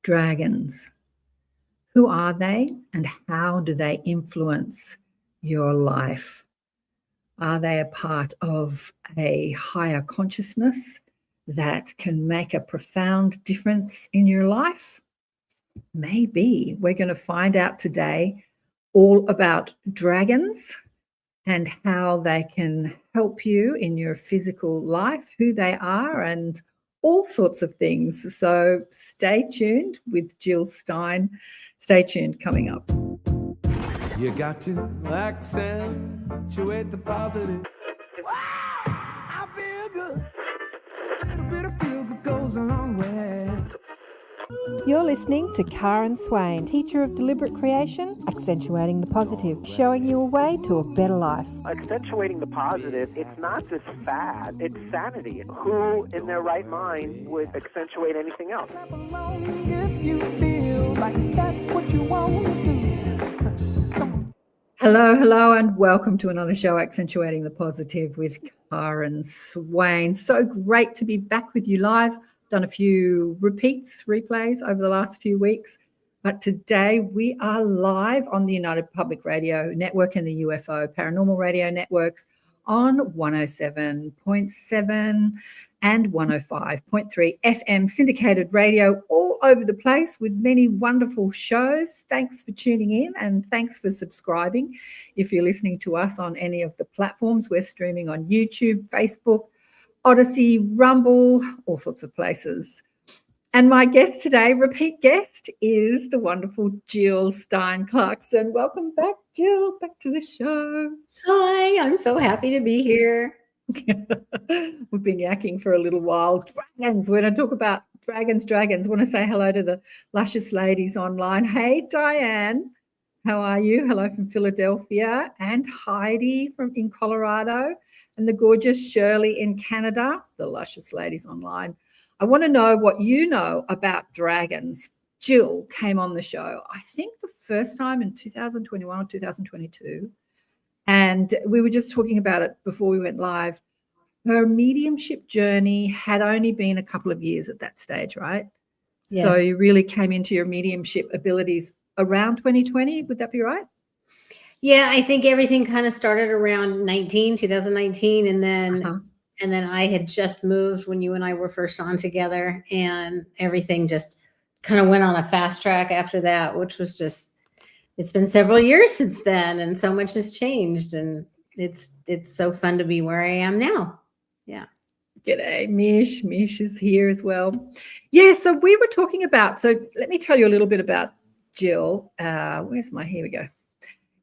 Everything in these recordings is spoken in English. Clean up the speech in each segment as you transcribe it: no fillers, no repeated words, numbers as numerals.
Dragons. Who are they and how do they influence your life? Are they a part of a higher consciousness that can make a profound difference in your life? Maybe. We're going to find out today all about dragons and how they can help you in your physical life, who they are, and all sorts of things. So stay tuned with Jill Stein. Stay tuned, coming up. You got to accentuate the positive. Wow, I feel good. A little bit of feel good goes a long way. You're listening to Karen Swain, teacher of deliberate creation, accentuating the positive, showing you a way to a better life. Accentuating the positive, it's not just fad, it's sanity. Who in their right mind would accentuate anything else? If you feel like that's what you want to do. Hello, and welcome to another show, Accentuating the Positive with Karen Swain. So great to be back with you live. Done a few replays over the last few weeks. But today we are live on the United Public Radio Network and the UFO Paranormal Radio Networks on 107.7 and 105.3 FM syndicated radio all over the place with many wonderful shows. Thanks for tuning in and thanks for subscribing. If you're listening to us on any of the platforms, we're streaming on YouTube, Facebook, Odyssey, Rumble, all sorts of places. And my guest today, repeat guest, is the wonderful Jill Stein Clarkson. Welcome back, Jill, back to the show. Hi, I'm so happy to be here. We've been yakking for a little while. Dragons, we're going to talk about dragons. I want to say hello to the luscious ladies online. Hey, Diane, how are you? Hello from Philadelphia. And Heidi in Colorado. And the gorgeous Shirley in Canada, the luscious ladies online. I want to know what you know about dragons. Jill came on the show, I think the first time in 2021 or 2022. And we were just talking about it before we went live. Her mediumship journey had only been a couple of years at that stage, right? Yes. So you really came into your mediumship abilities around 2020. Would that be right? Yeah, I think everything kind of started around 2019, and then I had just moved when you and I were first on together, and everything just kind of went on a fast track after that, which was just, it's been several years since then, and so much has changed, and it's so fun to be where I am now. Yeah. G'day, Mish. Mish is here as well. Yeah, so we were talking about, so let me tell you a little bit about Jill. Here we go.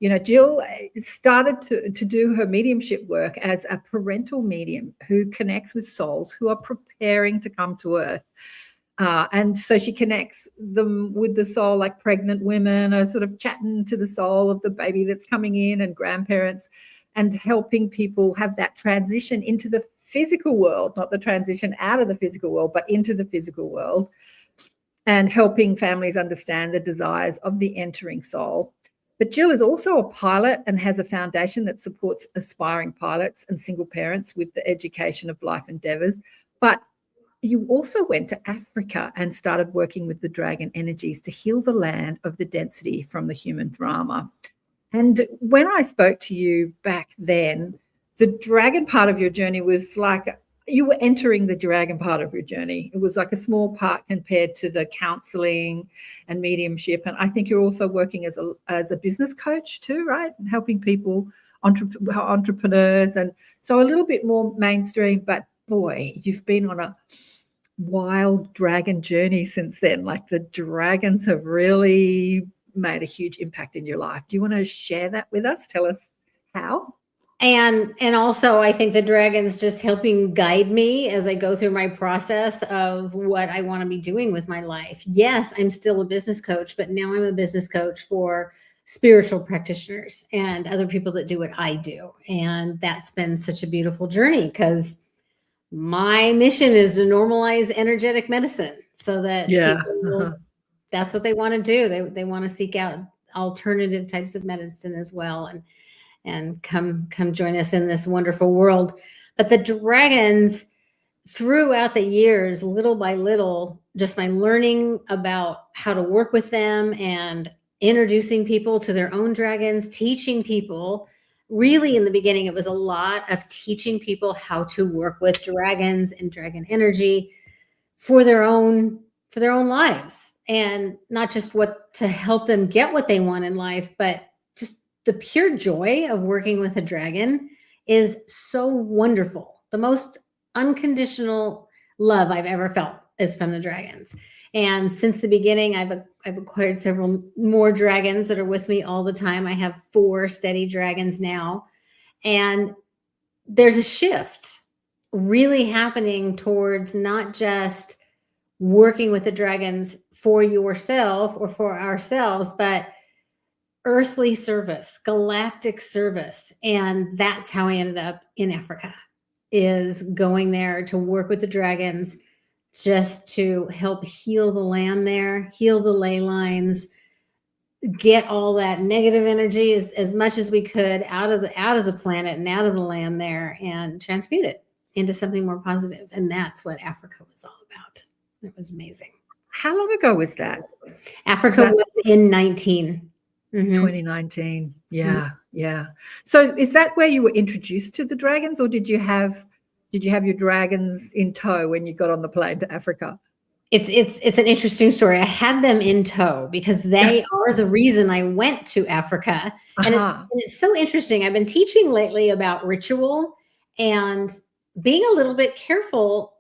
You know, Jill started to do her mediumship work as a parental medium who connects with souls who are preparing to come to Earth. And so she connects them with the soul, like pregnant women are sort of chatting to the soul of the baby that's coming in, and grandparents, and helping people have that transition into the physical world, not the transition out of the physical world, but into the physical world, and helping families understand the desires of the entering soul. But Jill is also a pilot and has a foundation that supports aspiring pilots and single parents with the education of life endeavors. But you also went to Africa and started working with the dragon energies to heal the land of the density from the human drama. And when I spoke to you back then, the dragon part of your journey was like, you were entering the dragon part of your journey. It was like a small part compared to the counseling and mediumship. And I think you're also working as a business coach too, right? And helping people, entrepreneurs. And so a little bit more mainstream, but boy, you've been on a wild dragon journey since then. Like the dragons have really made a huge impact in your life. Do you want to share that with us? Tell us how. And also, I think the dragons just helping guide me as I go through my process of what I want to be doing with my life. Yes, I'm still a business coach, but now I'm a business coach for spiritual practitioners and other people that do what I do. And that's been such a beautiful journey, because my mission is to normalize energetic medicine so that people, that's what they want to do. They want to seek out alternative types of medicine as well. And come join us in this wonderful world. But the dragons, throughout the years, little by little, just by learning about how to work with them and introducing people to their own dragons, teaching people. Really, in the beginning, it was a lot of teaching people how to work with dragons and dragon energy for their own lives, and not just what to help them get what they want in life, but just the pure joy of working with a dragon is so wonderful. The most unconditional love I've ever felt is from the dragons. And since the beginning, I've acquired several more dragons that are with me all the time. I have 4 steady dragons now. And there's a shift really happening towards not just working with the dragons for yourself or for ourselves, but earthly service, galactic service. And that's how I ended up in Africa, is going there to work with the dragons, just to help heal the land there, heal the ley lines, get all that negative energy as much as we could out of the planet and out of the land there, and transmute it into something more positive. And that's what Africa was all about. It was amazing. How long ago was that? Africa was in 2019. Yeah, yeah. So is that where you were introduced to the dragons, or did you have your dragons in tow when you got on the plane to Africa? It's an interesting story. I had them in tow because they are the reason I went to Africa. And it's so interesting. I've been teaching lately about ritual and being a little bit careful.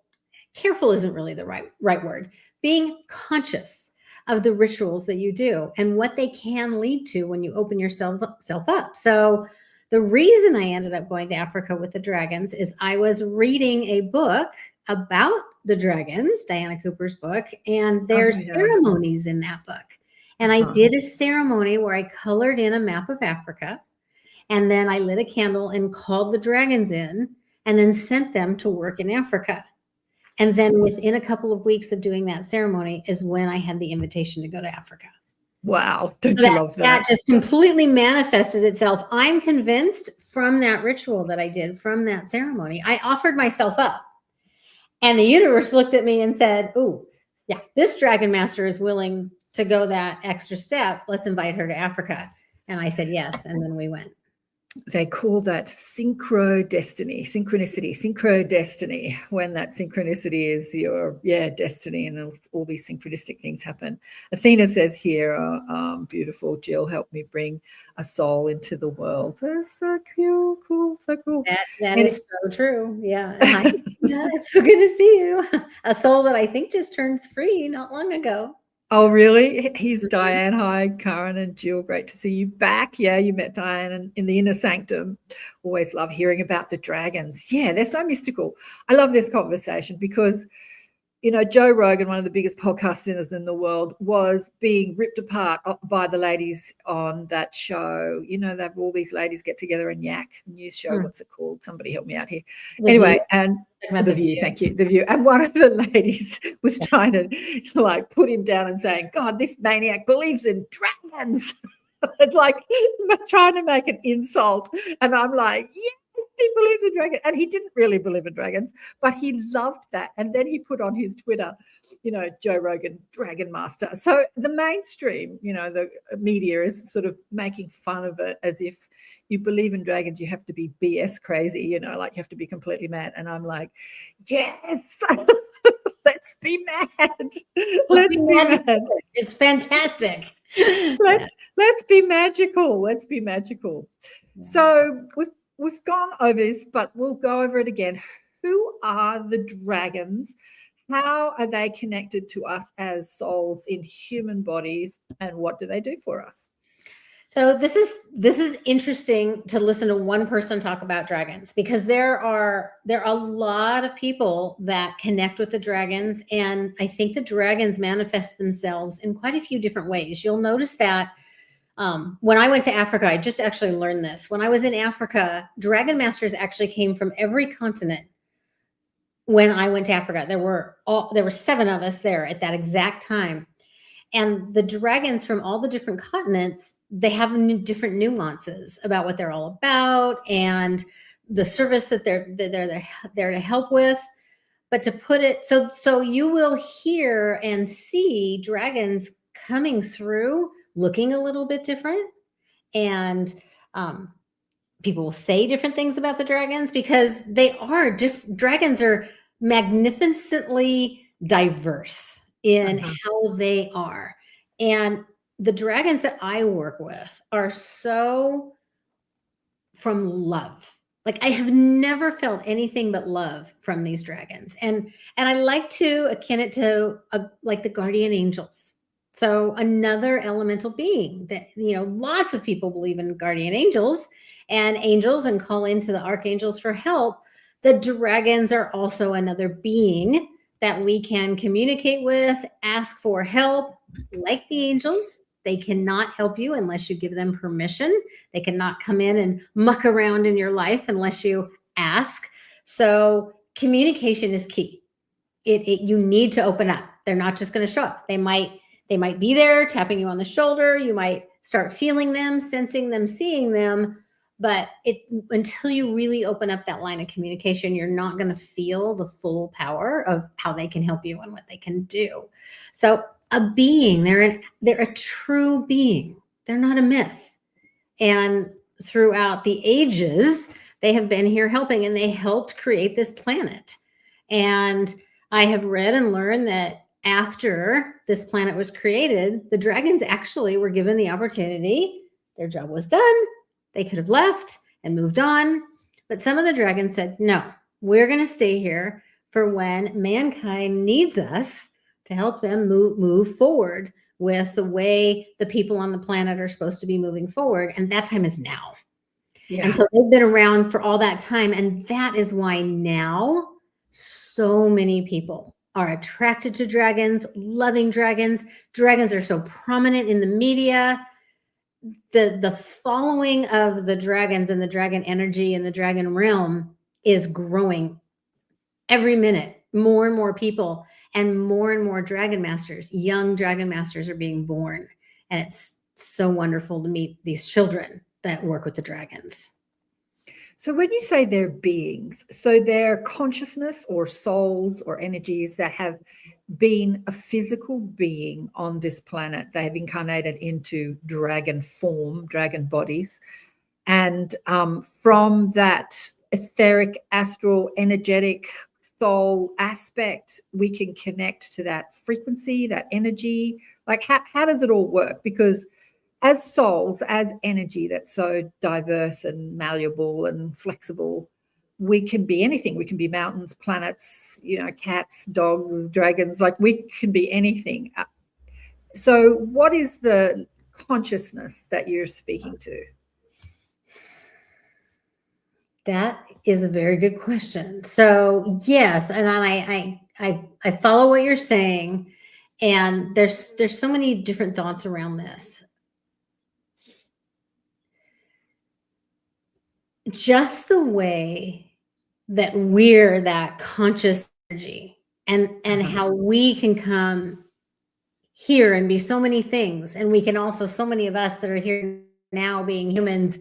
Careful isn't really the right word. Being conscious of the rituals that you do and what they can lead to when you open yourself up. So the reason I ended up going to Africa with the dragons is I was reading a book about the dragons, Diana Cooper's book, and there's ceremonies in that book. And I did a ceremony where I colored in a map of Africa, and then I lit a candle and called the dragons in and then sent them to work in Africa. And then within a couple of weeks of doing that ceremony is when I had the invitation to go to Africa. Wow. Don't you love that? That just completely manifested itself. I'm convinced from that ritual that I did, from that ceremony, I offered myself up. And the universe looked at me and said, "Ooh, yeah, this dragon master is willing to go that extra step. Let's invite her to Africa." And I said yes. And then we went. They call that synchrodestiny, when that synchronicity is your destiny, and all these synchronistic things happen. Athena says here, beautiful, Jill helped me bring a soul into the world. That's so cool, so cool. That is so true. Yeah. It's so good to see you. A soul that I think just turned 3 not long ago. Oh, really? Here's Diane. Hi, Karen and Jill. Great to see you back. Yeah, you met Diane in the inner sanctum. Always love hearing about the dragons. Yeah, they're so mystical. I love this conversation because, Joe Rogan, one of the biggest podcasters in the world, was being ripped apart by the ladies on that show. That all these ladies get together and yak, news show. What's it called? Somebody help me out here. Anyway, and The View. Thank you. The View. And one of the ladies was trying to put him down and saying, "God, this maniac believes in dragons." Like trying to make an insult. And I'm like, yeah. He believes in dragons, and he didn't really believe in dragons, but he loved that. And then he put on his Twitter, Joe Rogan, Dragon Master. So the mainstream, the media is sort of making fun of it as if you believe in dragons, you have to be BS crazy, you have to be completely mad. And I'm like, yes, let's be mad. Let's be mad. It's fantastic. Let's be magical. Let's be magical. Yeah. So We've gone over this, but we'll go over it again. Who are the dragons? How are they connected to us as souls in human bodies, and what do they do for us? So this is interesting to listen to one person talk about dragons, because there are a lot of people that connect with the dragons, and I think the dragons manifest themselves in quite a few different ways. You'll notice that when I went to Africa, I just actually learned this. When I was in Africa, dragon masters actually came from every continent. When I went to Africa, there were 7 of us there at that exact time. And the dragons from all the different continents, they have different nuances about what they're all about and the service that they're there to help with. but to put it so you will hear and see dragons coming through looking a little bit different. And people will say different things about the dragons because they are dragons are magnificently diverse in how they are. And the dragons that I work with are so from love. Like, I have never felt anything but love from these dragons. And I like to akin it to like the guardian angels. So another elemental being that, lots of people believe in guardian angels and call into the archangels for help. The dragons are also another being that we can communicate with, ask for help, like the angels. They cannot help you unless you give them permission. They cannot come in and muck around in your life unless you ask. So communication is key. You need to open up. They're not just going to show up. They might be there tapping you on the shoulder. You might start feeling them, sensing them, seeing them. But until you really open up that line of communication, you're not going to feel the full power of how they can help you and what they can do. So a being, they're a true being. They're not a myth. And throughout the ages, they have been here helping, and they helped create this planet. And I have read and learned that after this planet was created, the dragons actually were given the opportunity. Their job was done. They could have left and moved on. But some of the dragons said, no, we're going to stay here for when mankind needs us to help them move forward with the way the people on the planet are supposed to be moving forward. And that time is now. Yeah. And so they've been around for all that time. And that is why now so many people are attracted to dragons, loving dragons. Dragons are so prominent in the media. The following of the dragons and the dragon energy and the dragon realm is growing every minute. More and more people and more dragon masters, young dragon masters are being born. And it's so wonderful to meet these children that work with the dragons. So when you say they're beings, so they're consciousness or souls or energies that have been a physical being on this planet. They have incarnated into dragon form, dragon bodies. And from that etheric, astral, energetic soul aspect, we can connect to that frequency, that energy. Like, how does it all work? Because as souls, as energy that's so diverse and malleable and flexible, we can be anything. We can be mountains, planets, cats, dogs, dragons, like we can be anything. So what is the consciousness that you're speaking to? That is a very good question. So yes, and I follow what you're saying, and there's so many different thoughts around this. Just the way that we're that conscious energy and how we can come here and be so many things. And we can also, so many of us that are here now being humans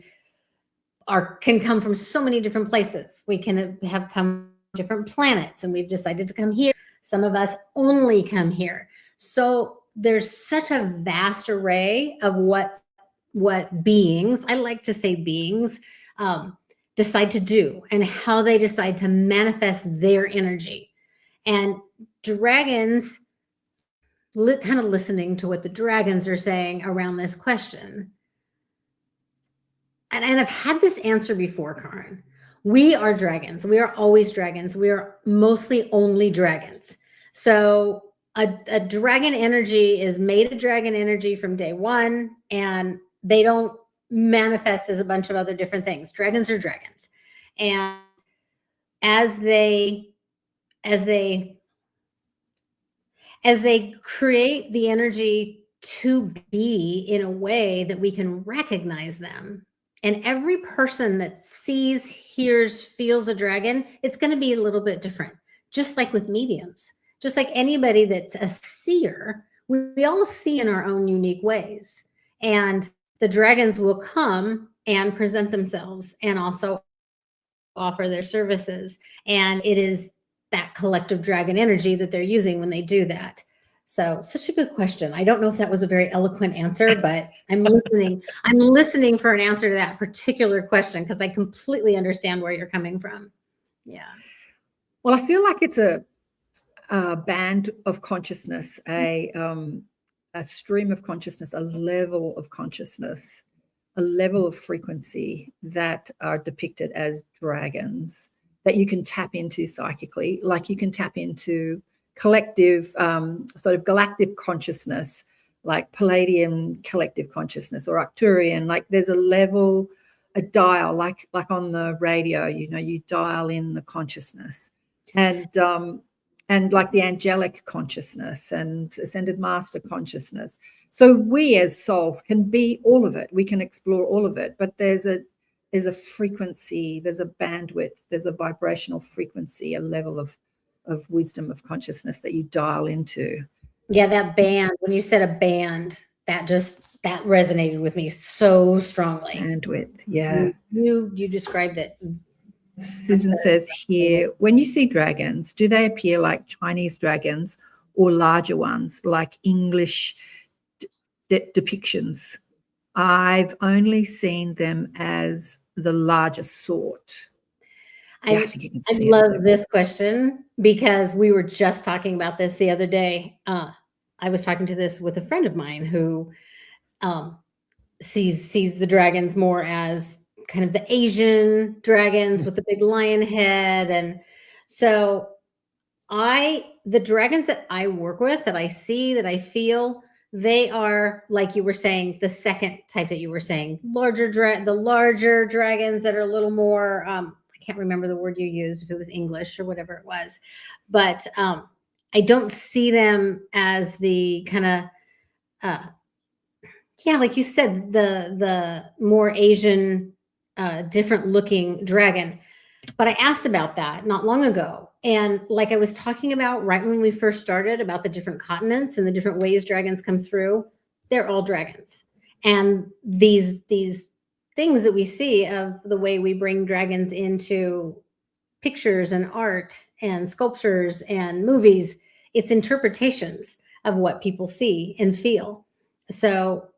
can come from so many different places. We can have come from different planets, and we've decided to come here. Some of us only come here. So there's such a vast array of what beings, I like to say beings, decide to do and how they decide to manifest their energy. And dragons, kind of listening to what the dragons are saying around this question. And I've had this answer before, Karen. We are dragons. We are always dragons. We are mostly only dragons. So a dragon energy is made of dragon energy from day one, and they don't manifest as a bunch of other different things. Dragons are dragons. And as they create the energy to be in a way that we can recognize them, and every person that sees, hears, feels a dragon, it's going to be a little bit different. Just like with mediums, just like anybody that's a seer, we all see in our own unique ways. And the dragons will come and present themselves and also offer their services. And that collective dragon energy that they're using when they do that. So such a good question. I don't know if that was a very eloquent answer, but I'm listening. I'm listening for an answer to that particular question because I completely understand where you're coming from. Yeah. Well, I feel like it's a band of consciousness, a stream of consciousness, a level of consciousness, a level of frequency that are depicted as dragons that you can tap into psychically, like you can tap into collective, sort of galactic consciousness, like Palladium collective consciousness or Arcturian. Like there's a level, a dial, like on the radio, you know, you dial in the consciousness, and like the angelic consciousness and ascended master consciousness. So we as souls can be all of it. We can explore all of it, but there's a frequency, there's a bandwidth, there's a vibrational frequency, a level of wisdom of consciousness that you dial into. Yeah, that band, when you said a band, that resonated with me so strongly. Bandwidth, yeah. You described it. Susan says here, when you see dragons, do they appear like Chinese dragons or larger ones like English depictions? I've only seen them as the larger sort. Yeah, I think you can see love this question because we were just talking about this the other day. I was talking to this with a friend of mine who sees the dragons more as kind of the Asian dragons with the big lion head. And so the dragons that I work with, that I see, that I feel, they are, like you were saying, the second type that you were saying, the larger dragons that are a little more, I can't remember the word you used, if it was English or whatever it was, but I don't see them as the kind of, like you said, the more Asian, different looking dragon. But I asked about that not long ago. And like I was talking about right when we first started about the different continents and the different ways dragons come through, they're all dragons. And these things that we see of the way we bring dragons into pictures and art and sculptures and movies, it's interpretations of what people see and feel. So,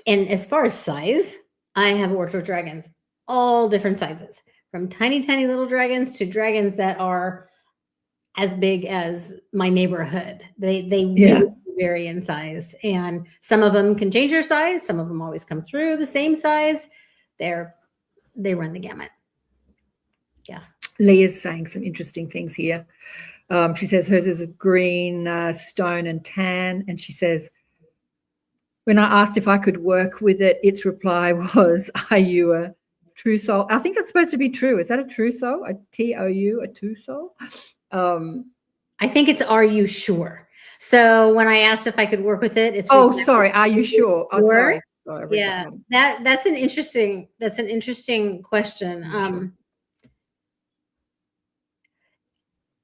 and as far as size, I have worked with dragons, all different sizes, from tiny, tiny little dragons to dragons that are as big as my neighborhood. They really vary in size. And some of them can change their size. Some of them always come through the same size. They run the gamut. Yeah. Leah's saying some interesting things here. She says hers is a green, stone and tan. And she says, when I asked if I could work with it, its reply was, are you a true soul? I think it's supposed to be true. Is that a true soul? A TOU, a true soul? I think it's, are you sure? So when I asked if I could work with it, it's, sorry. Are you sure? Oh, sorry. Yeah, that's an interesting question. Sure.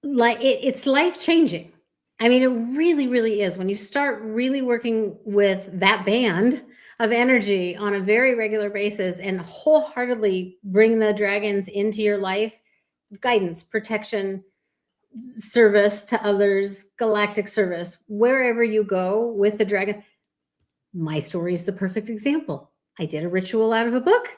Like it's life changing. I mean, it really, really is. When you start really working with that band of energy on a very regular basis and wholeheartedly bring the dragons into your life, guidance, protection, service to others, galactic service, wherever you go with the dragon. My story is the perfect example. I did a ritual out of a book.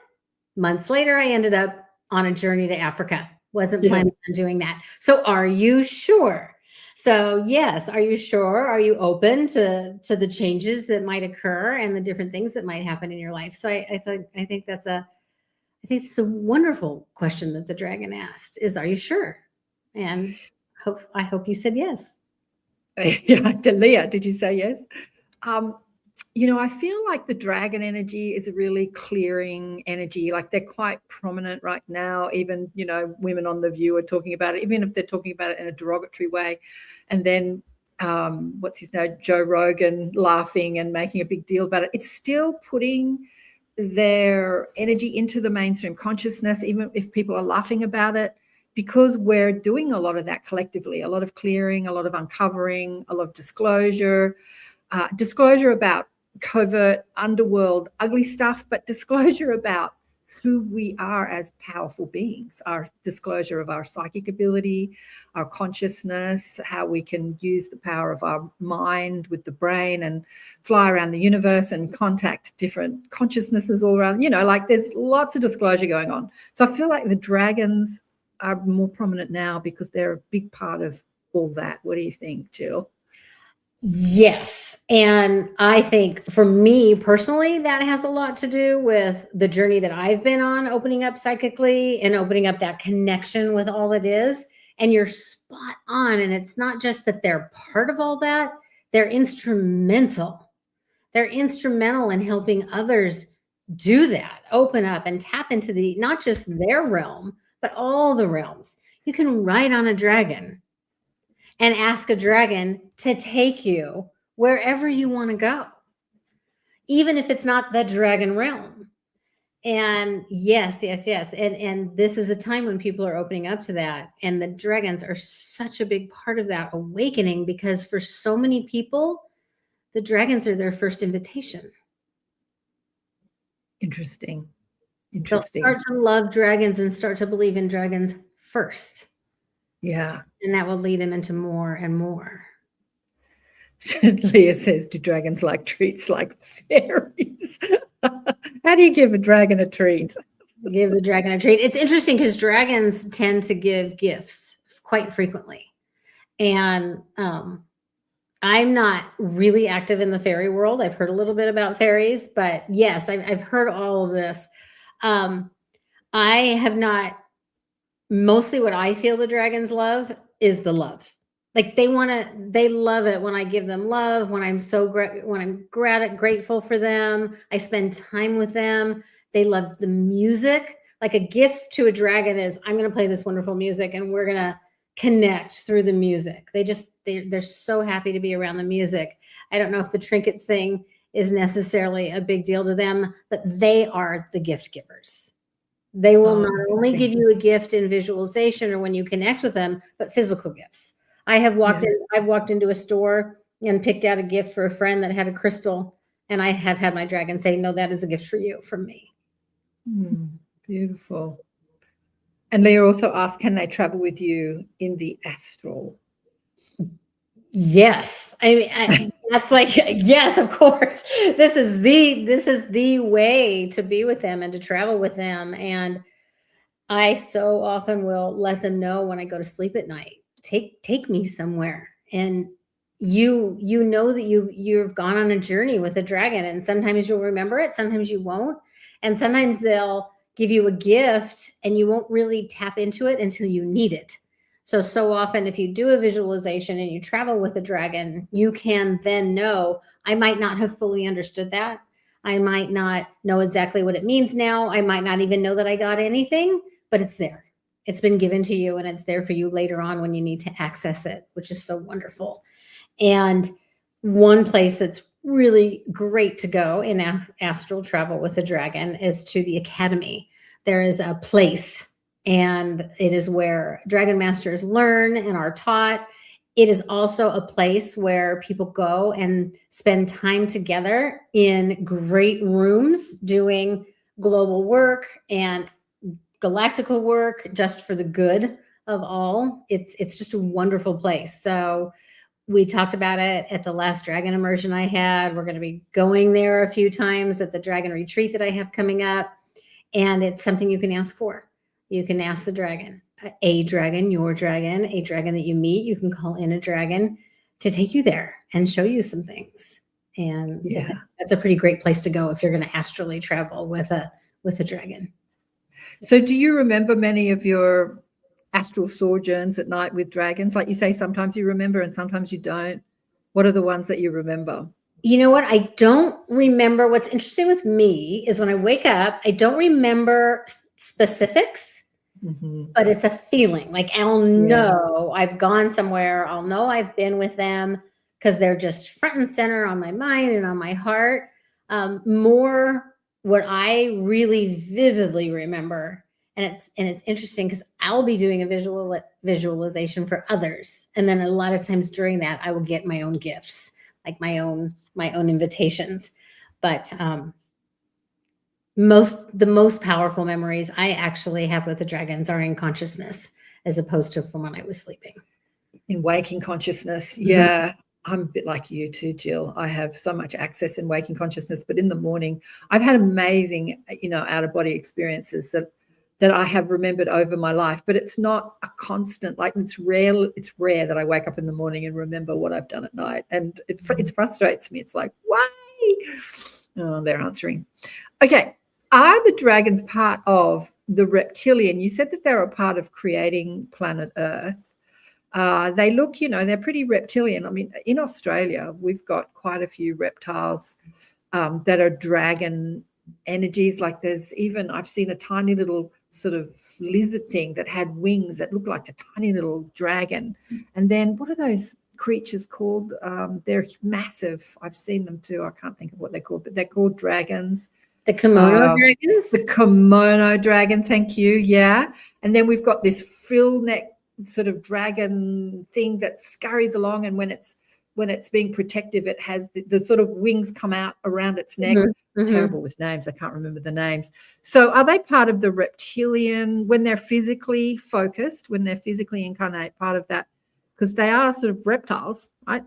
Months later, I ended up on a journey to Africa. Wasn't planning on doing that. So are you sure? So yes, are you sure? Are you open to the changes that might occur and the different things that might happen in your life? So I think that's a wonderful question that the dragon asked is, are you sure? And I hope you said yes. Yeah, Leah, did you say yes? I feel like the dragon energy is a really clearing energy. Like they're quite prominent right now. Even, women on The View are talking about it, even if they're talking about it in a derogatory way. And then, what's his name, Joe Rogan, laughing and making a big deal about it. It's still putting their energy into the mainstream consciousness, even if people are laughing about it, because we're doing a lot of that collectively, a lot of clearing, a lot of uncovering, a lot of disclosure about covert underworld ugly stuff, but disclosure about who we are as powerful beings, our disclosure of our psychic ability, our consciousness, how we can use the power of our mind with the brain and fly around the universe and contact different consciousnesses all around, like there's lots of disclosure going on. So I feel like the dragons are more prominent now because they're a big part of all that. What do you think, Jill? Yes. And I think for me personally, that has a lot to do with the journey that I've been on, opening up psychically and opening up that connection with all it is. And you're spot on. And it's not just that they're part of all that, they're instrumental. They're instrumental in helping others do that, open up and tap into not just their realm, but all the realms. You can ride on a dragon and ask a dragon to take you wherever you want to go, even if it's not the dragon realm. And yes. And this is a time when people are opening up to that. And the dragons are such a big part of that awakening, because for so many people, the dragons are their first invitation. Interesting. They'll start to love dragons and start to believe in dragons first. Yeah. And that will lead them into more and more. Leah says, do dragons like treats like fairies? How do you give a dragon a treat? Give the dragon a treat. It's interesting because dragons tend to give gifts quite frequently. And I'm not really active in the fairy world. I've heard a little bit about fairies, but yes, I've heard all of this. I have not. Mostly what I feel the dragons love is the love. Like they love it when I give them love, when I'm grateful for them. I spend time with them. They love the music. Like a gift to a dragon is, I'm going to play this wonderful music and we're going to connect through the music. They're so happy to be around the music. I don't know if the trinkets thing is necessarily a big deal to them, but they are the gift givers. They will not only give you a gift in visualization or when you connect with them, but physical gifts. I've walked into a store and picked out a gift for a friend that had a crystal, and I have had my dragon say, no, that is a gift for you from me. Beautiful. And Leah also asked, can they travel with you in the astral? Yes. That's like, yes, of course. This is the way to be with them and to travel with them. And I so often will let them know when I go to sleep at night, take me somewhere. And you know that you've gone on a journey with a dragon, and sometimes you'll remember it, sometimes you won't. And sometimes they'll give you a gift and you won't really tap into it until you need it. So often if you do a visualization and you travel with a dragon, you can then know, I might not have fully understood that. I might not know exactly what it means now. I might not even know that I got anything, but it's there. It's been given to you and it's there for you later on when you need to access it, which is so wonderful. And one place that's really great to go in astral travel with a dragon is to the academy. There is a place, and it is where dragon masters learn and are taught. It is also a place where people go and spend time together in great rooms doing global work and galactical work just for the good of all. It's just a wonderful place. So we talked about it at the last Dragon Immersion I had. We're going to be going there a few times at the Dragon Retreat that I have coming up. And it's something you can ask for. You can ask the dragon, a dragon, your dragon, a dragon that you meet. You can call in a dragon to take you there and show you some things. And yeah, that's a pretty great place to go if you're going to astrally travel with a dragon. So do you remember many of your astral sojourns at night with dragons? Like you say, sometimes you remember and sometimes you don't. What are the ones that you remember? You know what? I don't remember. What's interesting with me is when I wake up, I don't remember specifics. But it's a feeling. Like I'll know I've gone somewhere. I'll know I've been with them because they're just front and center on my mind and on my heart. More what I really vividly remember, and it's interesting because I'll be doing a visualization for others, and then a lot of times during that I will get my own gifts, like my own invitations. But the most powerful memories I actually have with the dragons are in consciousness, as opposed to from when I was sleeping. In waking consciousness. Yeah. I'm a bit like you too, Jill. I have so much access in waking consciousness, but in the morning, I've had amazing, out of body experiences that I have remembered over my life, but it's not a constant. Like it's rare that I wake up in the morning and remember what I've done at night, and it frustrates me. It's like, why? Oh, they're answering. Okay, are the dragons part of the reptilian? You said that they're a part of creating planet Earth. They look, they're pretty reptilian. I mean, in Australia, we've got quite a few reptiles that are dragon energies. Like I've seen a tiny little sort of lizard thing that had wings that looked like a tiny little dragon. And then what are those creatures called? They're massive. I've seen them too. I can't think of what they're called, but they're called dragons. The kimono dragons? The kimono dragon, thank you. Yeah. And then we've got this frill neck sort of dragon thing that scurries along, and when it's being protective, it has the sort of wings come out around its neck. Terrible with names, I can't remember the names. So are they part of the reptilian when they're physically focused, when they're physically incarnate, part of that? Because they are sort of reptiles, right?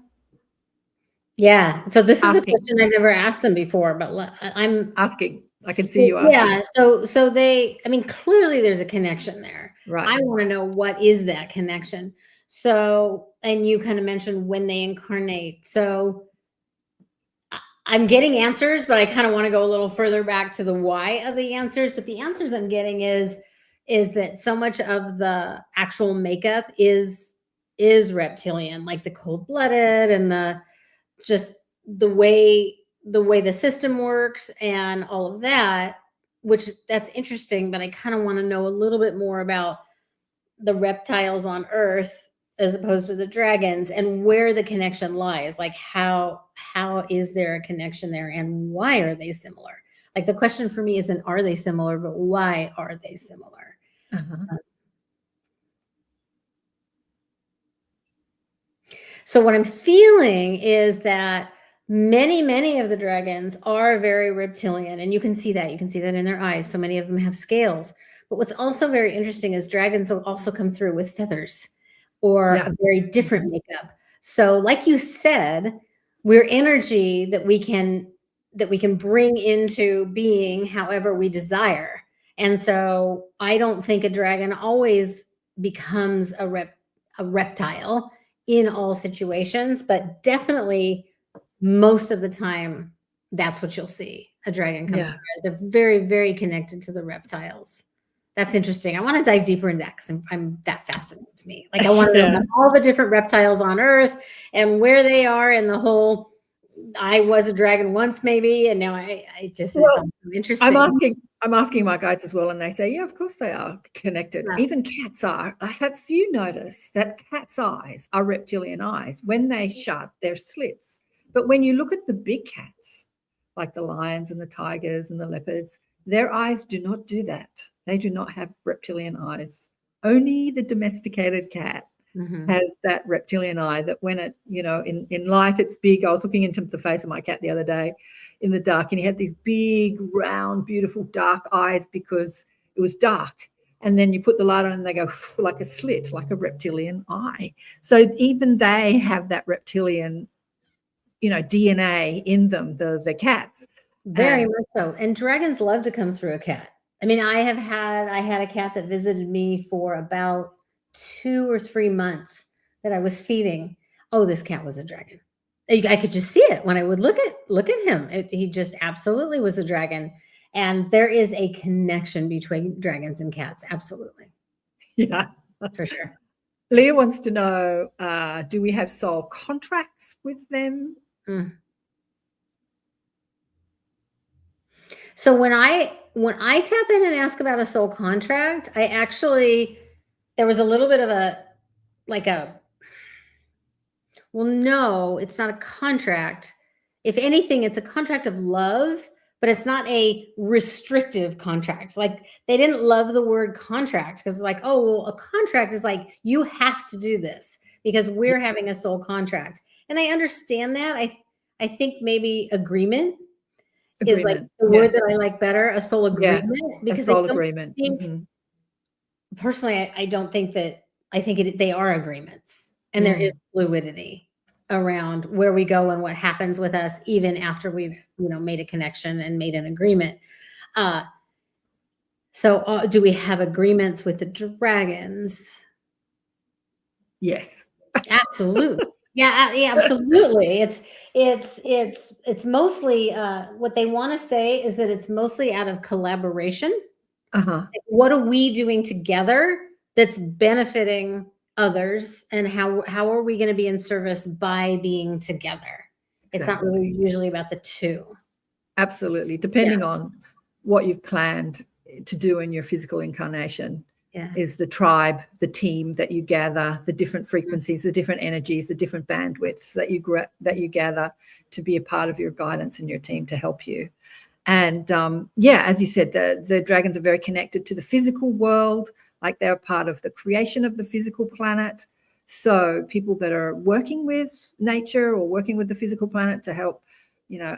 Yeah. So this is a question I've never asked them before, but I'm asking. I can see you asking. Yeah. So clearly there's a connection there. Right. I want to know, what is that connection? So, and you kind of mentioned when they incarnate. So I'm getting answers, but I kind of want to go a little further back to the why of the answers. But the answers I'm getting is that so much of the actual makeup is reptilian, like the cold-blooded and the way the system works and all of that, which that's interesting, but I kind of want to know a little bit more about the reptiles on Earth as opposed to the dragons, and where the connection lies. Like how is there a connection there, and why are they similar? Like the question for me isn't are they similar, but why are they similar? So what I'm feeling is that many of the dragons are very reptilian, and you can see that in their eyes. So many of them have scales. But what's also very interesting is dragons will also come through with feathers or a very different makeup. So like you said, we're energy that we can bring into being however we desire. And so I don't think a dragon always becomes a reptile in all situations, but definitely most of the time, that's what you'll see. A dragon comes through. They're very, very connected to the reptiles. That's interesting. I want to dive deeper into that because that fascinates me. Like I want to know about all the different reptiles on Earth and where they are in the whole. I was a dragon once, maybe, and now I just it's interesting. I'm asking my guides as well, and they say, yeah, of course they are connected. Yeah. Even cats are. Have you noticed that cats' eyes are reptilian eyes? When they shut, they're slits. But when you look at the big cats, like the lions and the tigers and the leopards, their eyes do not do that. They do not have reptilian eyes. Only the domesticated cat has that reptilian eye that when it, in light, it's big. I was looking into the face of my cat the other day in the dark, and he had these big, round, beautiful, dark eyes because it was dark. And then you put the light on and they go like a slit, like a reptilian eye. So even they have that reptilian, DNA in them, the cats. Very much so. And dragons love to come through a cat. I mean, I had a cat that visited me for about 2 or 3 months that I was feeding. Oh, this cat was a dragon. I could just see it when I would look at him. He just absolutely was a dragon. And there is a connection between dragons and cats. Absolutely. Yeah, for sure. Leah wants to know, do we have soul contracts with them? So when I tap in and ask about a soul contract, there was a little bit of well, no, it's not a contract. If anything, it's a contract of love, but it's not a restrictive contract. Like they didn't love the word contract because like, oh, well, a contract is like, you have to do this because we're having a soul contract. And I understand that. I think maybe agreement. is like Agreement. the Yeah. word that I like better, a soul agreement, A because I soul don't agreement. think, Mhm. personally, I don't think that, I think they are agreements, and there is fluidity around where we go and what happens with us, even after we've, made a connection and made an agreement. So do we have agreements with the dragons? Yes. Absolutely. Yeah, absolutely. It's mostly, what they want to say is that it's mostly out of collaboration. Uh-huh. What are we doing together that's benefiting others, and how are we going to be in service by being together? It's not really usually about the two. Absolutely. Depending on what you've planned to do in your physical incarnation. Yeah. Is the tribe, the team that you gather, the different frequencies, the different energies, the different bandwidths that you gather to be a part of your guidance and your team to help you. And as you said, the dragons are very connected to the physical world, like they're part of the creation of the physical planet. So people that are working with nature or working with the physical planet to help,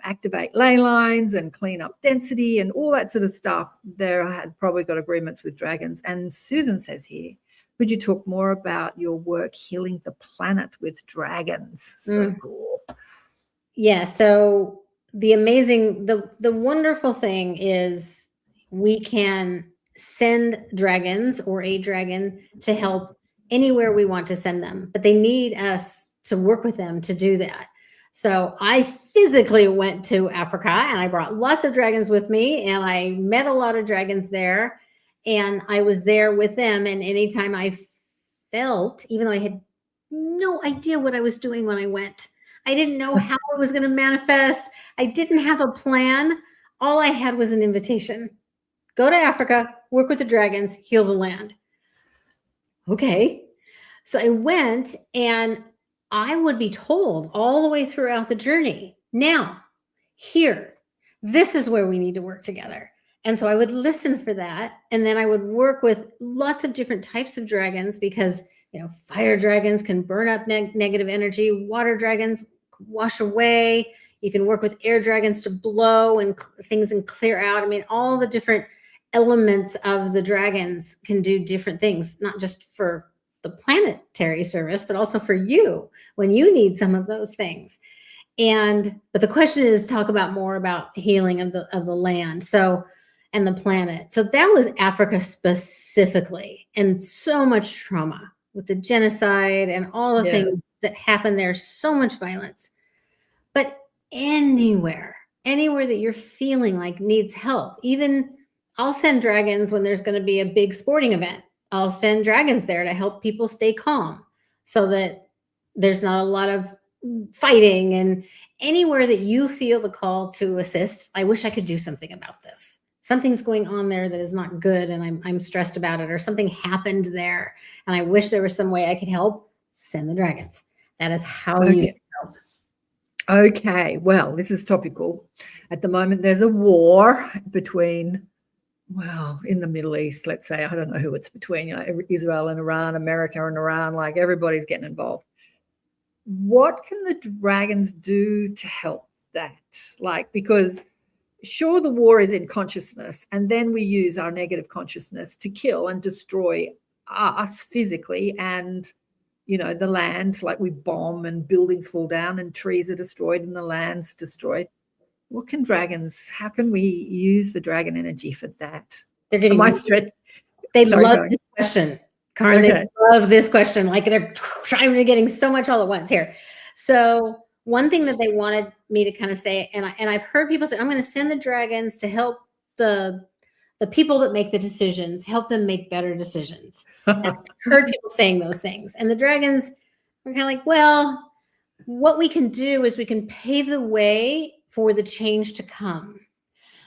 activate ley lines and clean up density and all that sort of stuff, they're had probably got agreements with dragons. And Susan says here, could you talk more about your work healing the planet with dragons? So cool. Yeah. So the wonderful thing is we can send dragons or a dragon to help anywhere we want to send them, but they need us to work with them to do that. So I physically went to Africa and I brought lots of dragons with me, and I met a lot of dragons there, and I was there with them. And anytime I felt, even though I had no idea what I was doing when I went, I didn't know how it was going to manifest. I didn't have a plan. All I had was an invitation. Go to Africa, work with the dragons, heal the land. Okay. So I went, and I would be told all the way throughout the journey, now, here, this is where we need to work together. And so I would listen for that. And then I would work with lots of different types of dragons, because, fire dragons can burn up negative energy. Water dragons wash away. You can work with air dragons to blow and things and clear out. I mean, all the different elements of the dragons can do different things, not just for the planetary service, but also for you when you need some of those things. But the question is, talk about more about healing of the land. So, and the planet. So that was Africa specifically, and so much trauma with the genocide and all the things that happened there, so much violence. But anywhere that you're feeling like needs help, even I'll send dragons when there's going to be a big sporting event. I'll send dragons there to help people stay calm so that there's not a lot of fighting. And anywhere that you feel the call to assist, I wish I could do something about this. Something's going on there that is not good, and I'm stressed about it, or something happened there and I wish there was some way I could help. Send the dragons. That is how you help. Okay. Well, this is topical. At the moment, there's a war between, in the Middle East, let's say, I don't know who it's between, Israel and Iran, America and Iran, like everybody's getting involved. What can the dragons do to help that? Like, because sure, the war is in consciousness, and then we use our negative consciousness to kill and destroy us physically and, the land, like we bomb and buildings fall down and trees are destroyed and the land's destroyed. What can dragons, how can we use the dragon energy for that? They're getting They love this question, Karen. Okay. They love this question. Like they're getting so much all at once here. So one thing that they wanted me to kind of say, and I've heard people say, I'm going to send the dragons to help the people that make the decisions, help them make better decisions. I've heard people saying those things. And the dragons are kind of like, well, what we can do is we can pave the way for the change to come.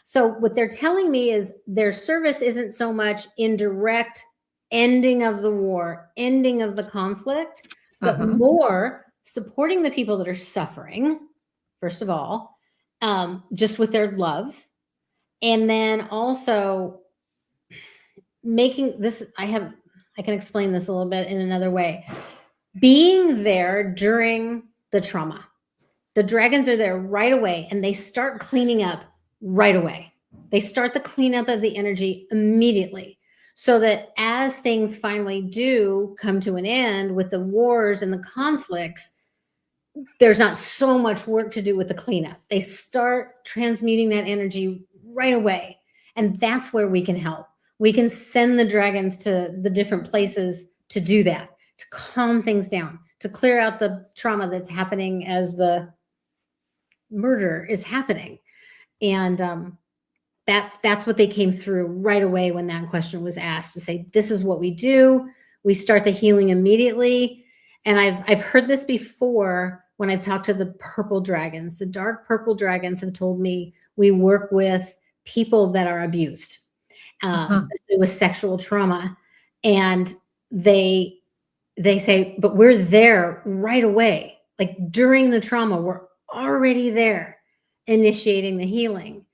So what they're telling me is their service isn't so much in direct ending of the war, ending of the conflict, but more supporting the people that are suffering, first of all, just with their love. And then also making this, I can explain this a little bit in another way. Being there during the trauma. The dragons are there right away and they start cleaning up right away. They start the cleanup of the energy immediately, so that as things finally do come to an end with the wars and the conflicts, there's not so much work to do with the cleanup. They start transmuting that energy right away. And that's where we can help. We can send the dragons to the different places to do that, to calm things down, to clear out the trauma that's happening as the murder is happening. And that's what they came through right away when that question was asked, to say, this is what we do. We start the healing immediately. And I've heard this before when I've talked to the purple dragons. The dark purple dragons have told me we work with people that are abused, especially with sexual trauma. And they say, but we're there right away. Like during the trauma, we're already there initiating the healing.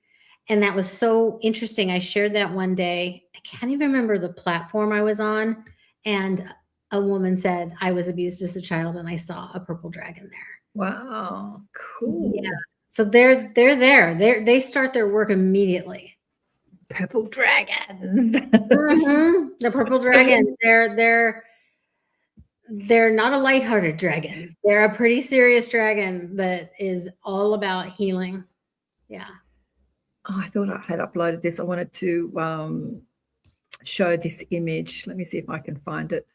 And that was so interesting. I shared that one day. I can't even remember the platform I was on. And a woman said, I was abused as a child and I saw a purple dragon there. Wow, cool. Yeah. So they're there. They start their work immediately. Purple dragons. The purple dragon. They're not a lighthearted dragon. They're a pretty serious dragon that is all about healing. Yeah. Oh, I thought I had uploaded this. I wanted to show this image. Let me see if I can find it.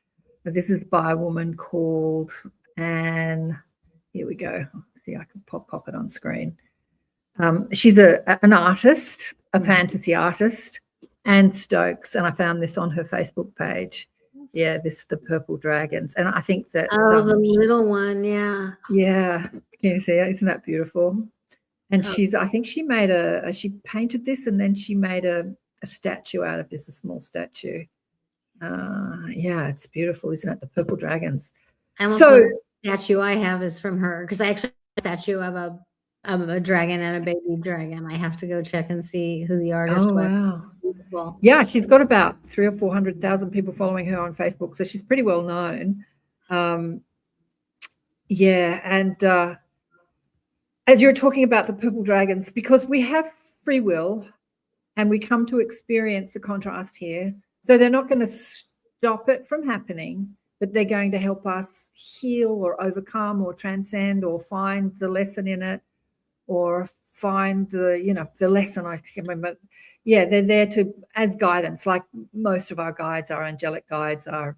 This is by a woman called Anne. Here we go. See, I can pop it on screen. She's an artist, a fantasy artist, Anne Stokes, and I found this on her Facebook page. Yeah, this is the purple dragons, and I think that the little one, yeah. Yeah, can you see it? Isn't that beautiful? And I think she made she painted this, and then she made a statue out of this, a small statue. Yeah, it's beautiful, isn't it? The purple dragons. So the statue I have is from her, because I actually have a statue of a dragon and a baby dragon. I have to go check and see who the artist was. Wow. Well, yeah, she's got about 300,000 or 400,000 people following her on Facebook, so she's pretty well known. Yeah, and as you're talking about the purple dragons, because we have free will and we come to experience the contrast here, so they're not going to stop it from happening, but they're going to help us heal or overcome or transcend or find the lesson in it, or find the lesson. I can't remember. Yeah, they're there as guidance, like most of our guides, our angelic guides, our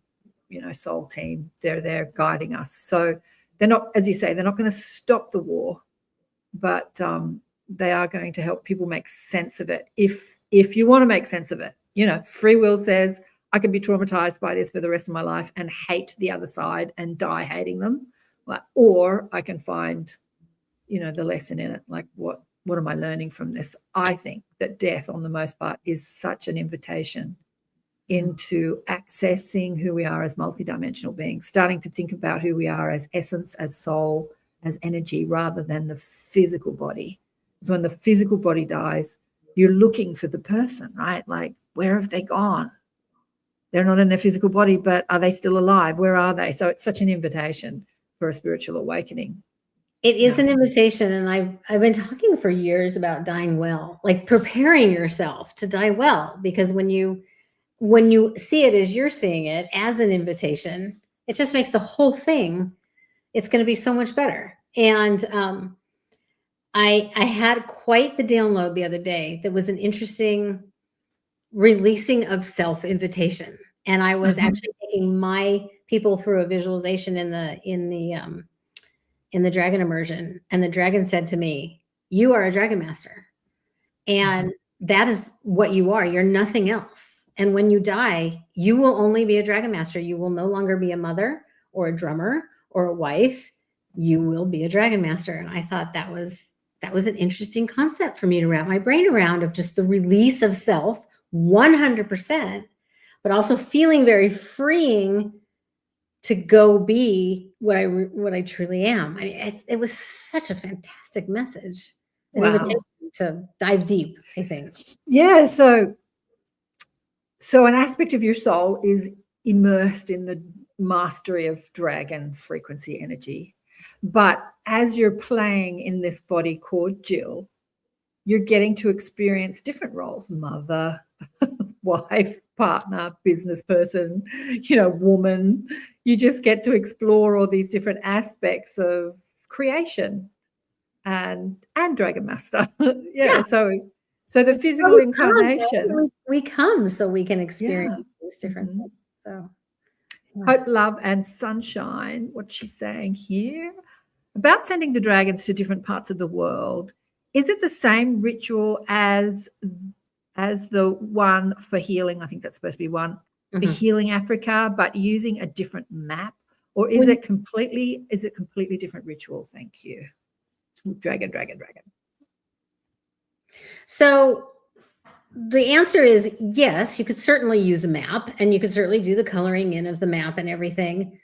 soul team. They're there guiding us. So they're not, as you say, they're not going to stop the war, but they are going to help people make sense of it. If you want to make sense of it, free will says I can be traumatized by this for the rest of my life and hate the other side and die hating them, or I can find the lesson in it. Like, what am I learning from this? I think that death, on the most part, is such an invitation into accessing who we are as multidimensional beings, starting to think about who we are as essence, as soul, as energy, rather than the physical body. Because when the physical body dies, you're looking for the person, right? Like, where have they gone? They're not in their physical body, but are they still alive? Where are they? So it's such an invitation for a spiritual awakening. It is an invitation, and I've been talking for years about dying well, like preparing yourself to die well, because when you see it as you're seeing it, as an invitation, it just makes the whole thing, it's going to be so much better. And I had quite the download the other day that was an interesting releasing of self invitation, and I was actually taking my people through a visualization in the Dragon Immersion, and the dragon said to me, you are a dragon master, and that is what you are. You're nothing else. And when you die, you will only be a dragon master. You will no longer be a mother or a drummer or a wife. You will be a dragon master. And I thought that was an interesting concept for me to wrap my brain around, of just the release of self 100%, but also feeling very freeing to go be what I truly am. It was such a fantastic message. An invitation to dive deep, I think. Yeah. So an aspect of your soul is immersed in the mastery of dragon frequency energy. But as you're playing in this body called Jill, you're getting to experience different roles: mother, wife, partner, business person, woman. You just get to explore all these different aspects of creation and Dragon Master. Yeah. So the physical incarnation. We come so we can experience these different things. So Hope, love, and sunshine. What's she saying here? About sending the dragons to different parts of the world. Is it the same ritual as the one for healing? I think that's supposed to be one for healing Africa, but using a different map, or is it completely different ritual? Thank you. Dragon. So the answer is yes, you could certainly use a map, and you could certainly do the coloring in of the map and everything,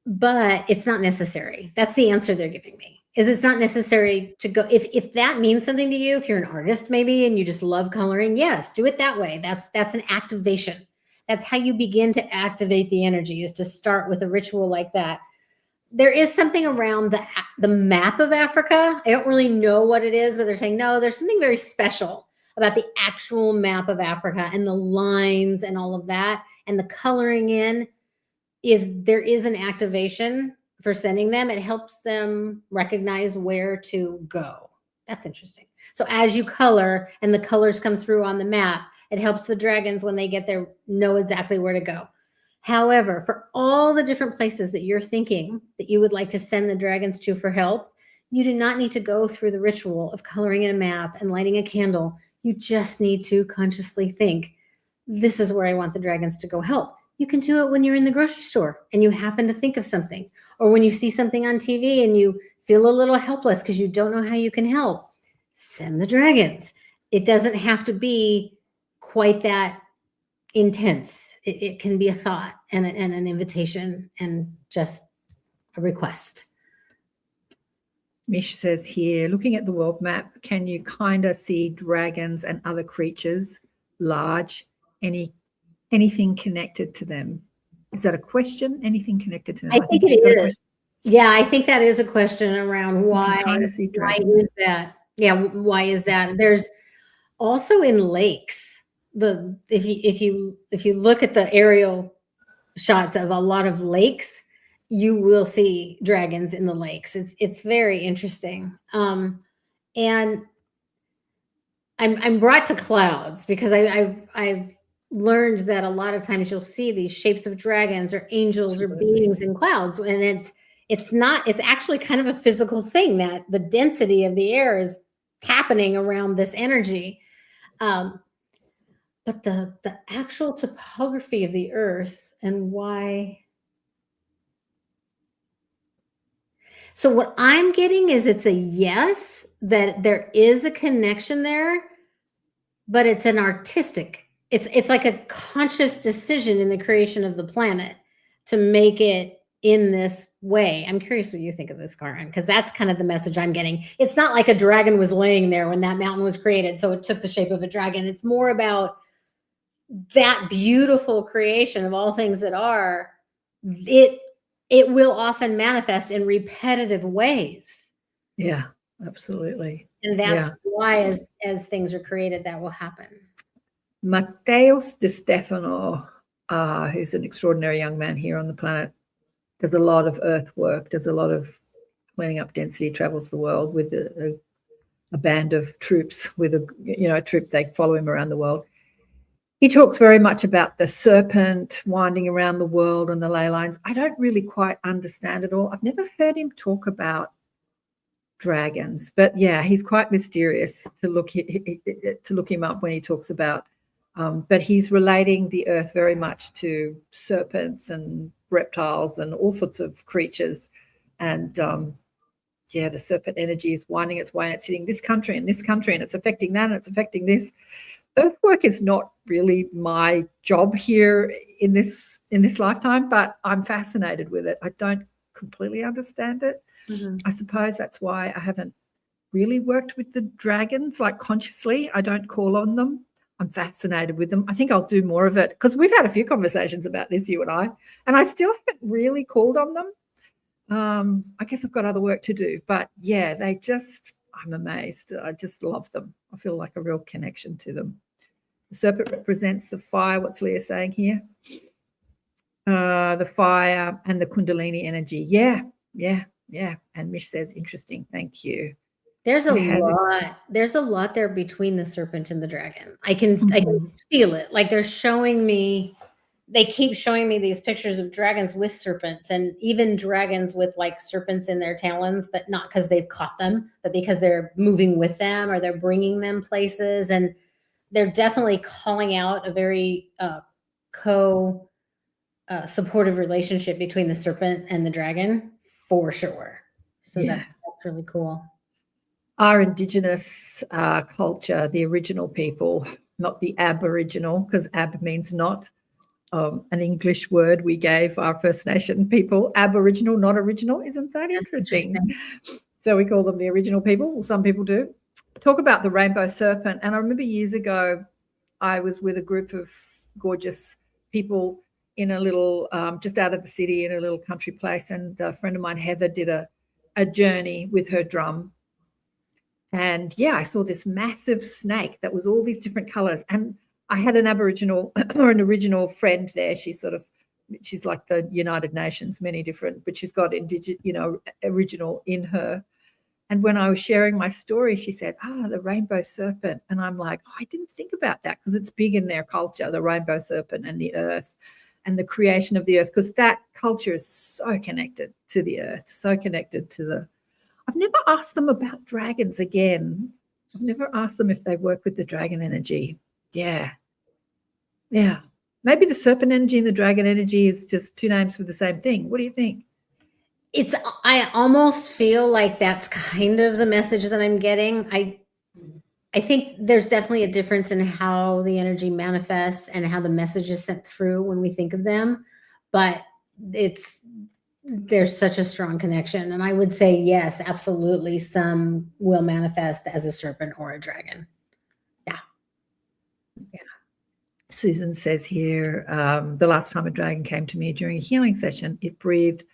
but it's not necessary. That's the answer they're giving me. It's not necessary to go. If that means something to you, if you're an artist maybe and you just love coloring, yes, do it that way. That's an activation. That's how you begin to activate the energy, is to start with a ritual like that. There is something around the map of Africa. I don't really know what it is, but they're saying, no, there's something very special about the actual map of Africa and the lines and all of that. And the coloring in there is an activation for sending them. It helps them recognize where to go. That's interesting. So as you color and the colors come through on the map, it helps the dragons when they get there know exactly where to go. However, for all the different places that you're thinking that you would like to send the dragons to for help, you do not need to go through the ritual of coloring in a map and lighting a candle. You just need to consciously think, this is where I want the dragons to go help. You can do it when you're in the grocery store and you happen to think of something, or when you see something on TV and you feel a little helpless because you don't know how you can help. Send the dragons. It doesn't have to be quite that intense. It can be a thought and an invitation and just a request. Mish says here, looking at the world map, can you kind of see dragons and other creatures, large, anything connected to them? Is that a question? Anything connected to them? I think it is. Yeah, I think that is a question around why. Kind of see dragons. Why is that? Yeah, why is that? There's also in lakes. If you look at the aerial shots of a lot of lakes, you will see dragons in the lakes. It's very interesting. And I'm brought to clouds because I've learned that a lot of times you'll see these shapes of dragons or angels or beings in clouds, and it's actually kind of a physical thing, that the density of the air is happening around this energy. But the actual topography of the earth and why. So what I'm getting is it's a yes, that there is a connection there, but it's an artistic. It's like a conscious decision in the creation of the planet to make it in this way. I'm curious what you think of this, Karen, because that's kind of the message I'm getting. It's not like a dragon was laying there when that mountain was created, so it took the shape of a dragon. It's more about that beautiful creation of all things that are. It will often manifest in repetitive ways. Yeah, absolutely. And that's why as things are created, that will happen. Mateus de Stefano, who's an extraordinary young man here on the planet, does a lot of earth work, does a lot of cleaning up density, travels the world with a band of troops, with a troop. They follow him around the world. He talks very much about the serpent winding around the world and the ley lines. I don't really quite understand it all. I've never heard him talk about dragons, but yeah, he's quite mysterious to look him up when he talks about. But he's relating the earth very much to serpents and reptiles and all sorts of creatures. And the serpent energy is winding its way, and it's hitting this country and this country, and it's affecting that, and it's affecting this. Earthwork is not really my job here in this lifetime, but I'm fascinated with it. I don't completely understand it. Mm-hmm. I suppose that's why I haven't really worked with the dragons, like consciously. I don't call on them. I'm fascinated with them. I think I'll do more of it because we've had a few conversations about this, you and I still haven't really called on them. I guess I've got other work to do, but yeah, they just I'm amazed. I just love them. I feel like a real connection to them. The serpent represents the fire. What's Leah saying here? The fire and the Kundalini energy. Yeah. And Mish says, interesting. Thank you. There's a lot. There's a lot there between the serpent and the dragon. I can feel it. Like they're showing me. They keep showing me these pictures of dragons with serpents, and even dragons with like serpents in their talons, but not because they've caught them, but because they're moving with them or they're bringing them places. And they're definitely calling out a very supportive relationship between the serpent and the dragon for sure. So that's really cool. Our indigenous culture, the original people, not the Aboriginal, because Ab means not, an English word we gave our First Nation people. Aboriginal, not original. Isn't that interesting? So we call them the original people. Well, some people do. Talk about the rainbow serpent. And I remember years ago, I was with a group of gorgeous people in a little, just out of the city in a little country place. And a friend of mine, Heather, did a journey with her drum. And I saw this massive snake that was all these different colors. And I had an Aboriginal or an original friend there. She's like the United Nations, many different, but she's got original in her. And when I was sharing my story, she said, the rainbow serpent. And I'm like, I didn't think about that, because it's big in their culture, the rainbow serpent and the earth and the creation of the earth, because that culture is so connected to the earth, so connected to the. I've never asked them about dragons again. I've never asked them if they work with the dragon energy. Yeah. Maybe the serpent energy and the dragon energy is just two names for the same thing. What do you think? I almost feel like that's kind of the message that I'm getting. I think there's definitely a difference in how the energy manifests and how the message is sent through when we think of them, but there's such a strong connection. And I would say, yes, absolutely. Some will manifest as a serpent or a dragon. Yeah. Susan says here, the last time a dragon came to me during a healing session, it breathed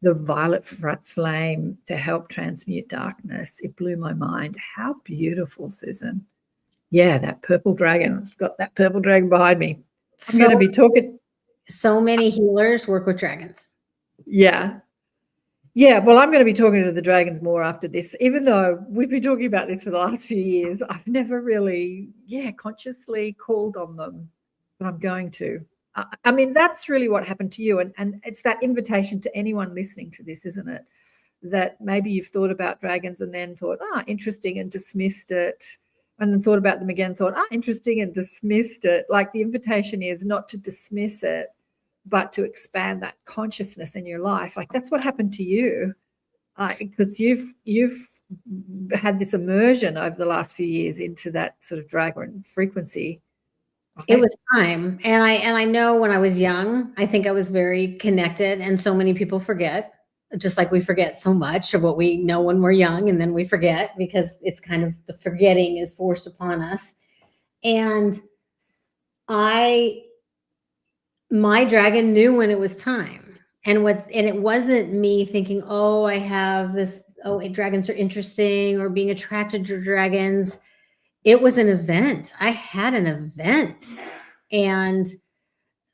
the violet flame to help transmute darkness. It blew my mind. How beautiful, Susan. Yeah, that purple dragon. I've got that purple dragon behind me. I'm going to be talking. So many healers work with dragons. Yeah. Well, I'm going to be talking to the dragons more after this, even though we've been talking about this for the last few years. I've never really, consciously called on them, but I'm going to. I mean, that's really what happened to you. And it's that invitation to anyone listening to this, isn't it? That maybe you've thought about dragons and then thought, interesting, and dismissed it. And then thought about them again, thought, interesting, and dismissed it. Like, the invitation is not to dismiss it, but to expand that consciousness in your life. Like, that's what happened to you, because you've had this immersion over the last few years into that sort of dragon frequency. Right? It was time. And I know when I was young, I think I was very connected, and so many people forget, just like we forget so much of what we know when we're young, and then we forget because it's kind of the forgetting is forced upon us. And my dragon knew when it was time. And it wasn't me thinking, I have this, dragons are interesting, or being attracted to dragons. It was an event. I had an event, and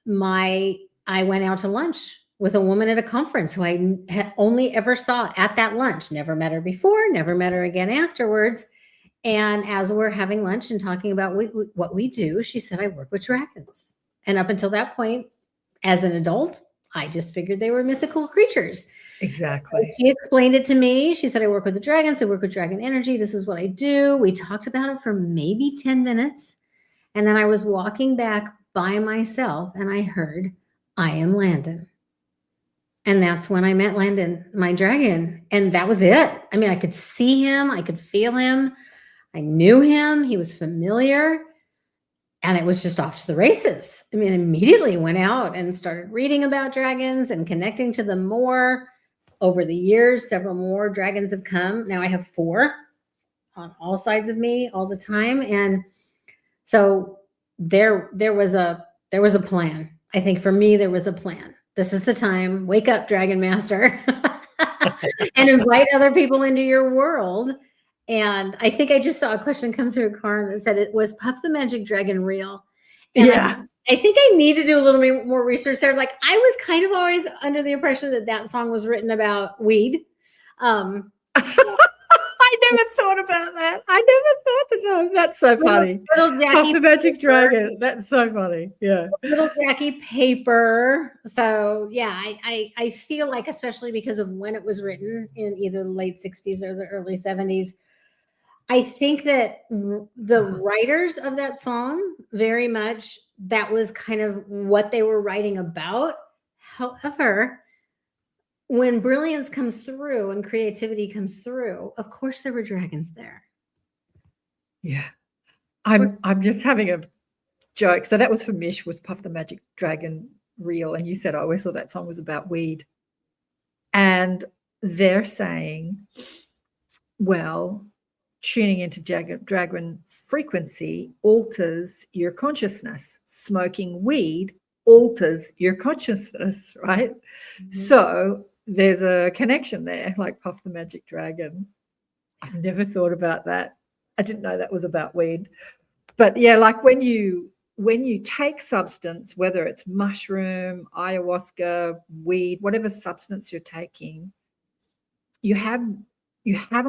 I went out to lunch with a woman at a conference who I only ever saw at that lunch. Never met her before, never met her again afterwards. And as we're having lunch and talking about what we do, she said, I work with dragons. And up until that point, as an adult, I just figured they were mythical creatures. Exactly. She explained it to me. She said, I work with the dragons. I work with dragon energy. This is what I do. We talked about it for maybe 10 minutes. And then I was walking back by myself, and I heard, I am Landon. And that's when I met Landon, my dragon. And that was it. I mean, I could see him. I could feel him. I knew him. He was familiar. And it was just off to the races. I mean, immediately went out and started reading about dragons and connecting to them more. Over the years, several more dragons have come. Now I have 4 on all sides of me all the time. And so there was a plan. I think for me, there was a plan. This is the time. Wake up, Dragon Master, and invite other people into your world. And I think I just saw a question come through, Karen, that said, it was Puff the Magic Dragon real? And Yeah. I think I need to do a little bit more research there. Like, I was kind of always under the impression that that song was written about weed. I never thought about that. I never thought that. No, that's so funny. Little Puff Jackie the Magic Paper. Dragon. That's so funny. Yeah. Little Jackie Paper. So yeah, I feel like, especially because of when it was written in either the late 60s or the early 70s, I think that the writers of that song, very much, that was kind of what they were writing about. However, when brilliance comes through and creativity comes through, of course there were dragons there. Yeah. I'm just having a joke. So that was for Mish, was Puff the Magic Dragon real? And you said, I always thought that song was about weed. And they're saying, well, tuning into dragon frequency alters your consciousness. Smoking weed alters your consciousness, right? Mm-hmm. So there's a connection there, like Puff the Magic Dragon. I've never thought about that. I didn't know that was about weed. But yeah, like when you take substance, whether it's mushroom, ayahuasca, weed, whatever substance you're taking, you haven't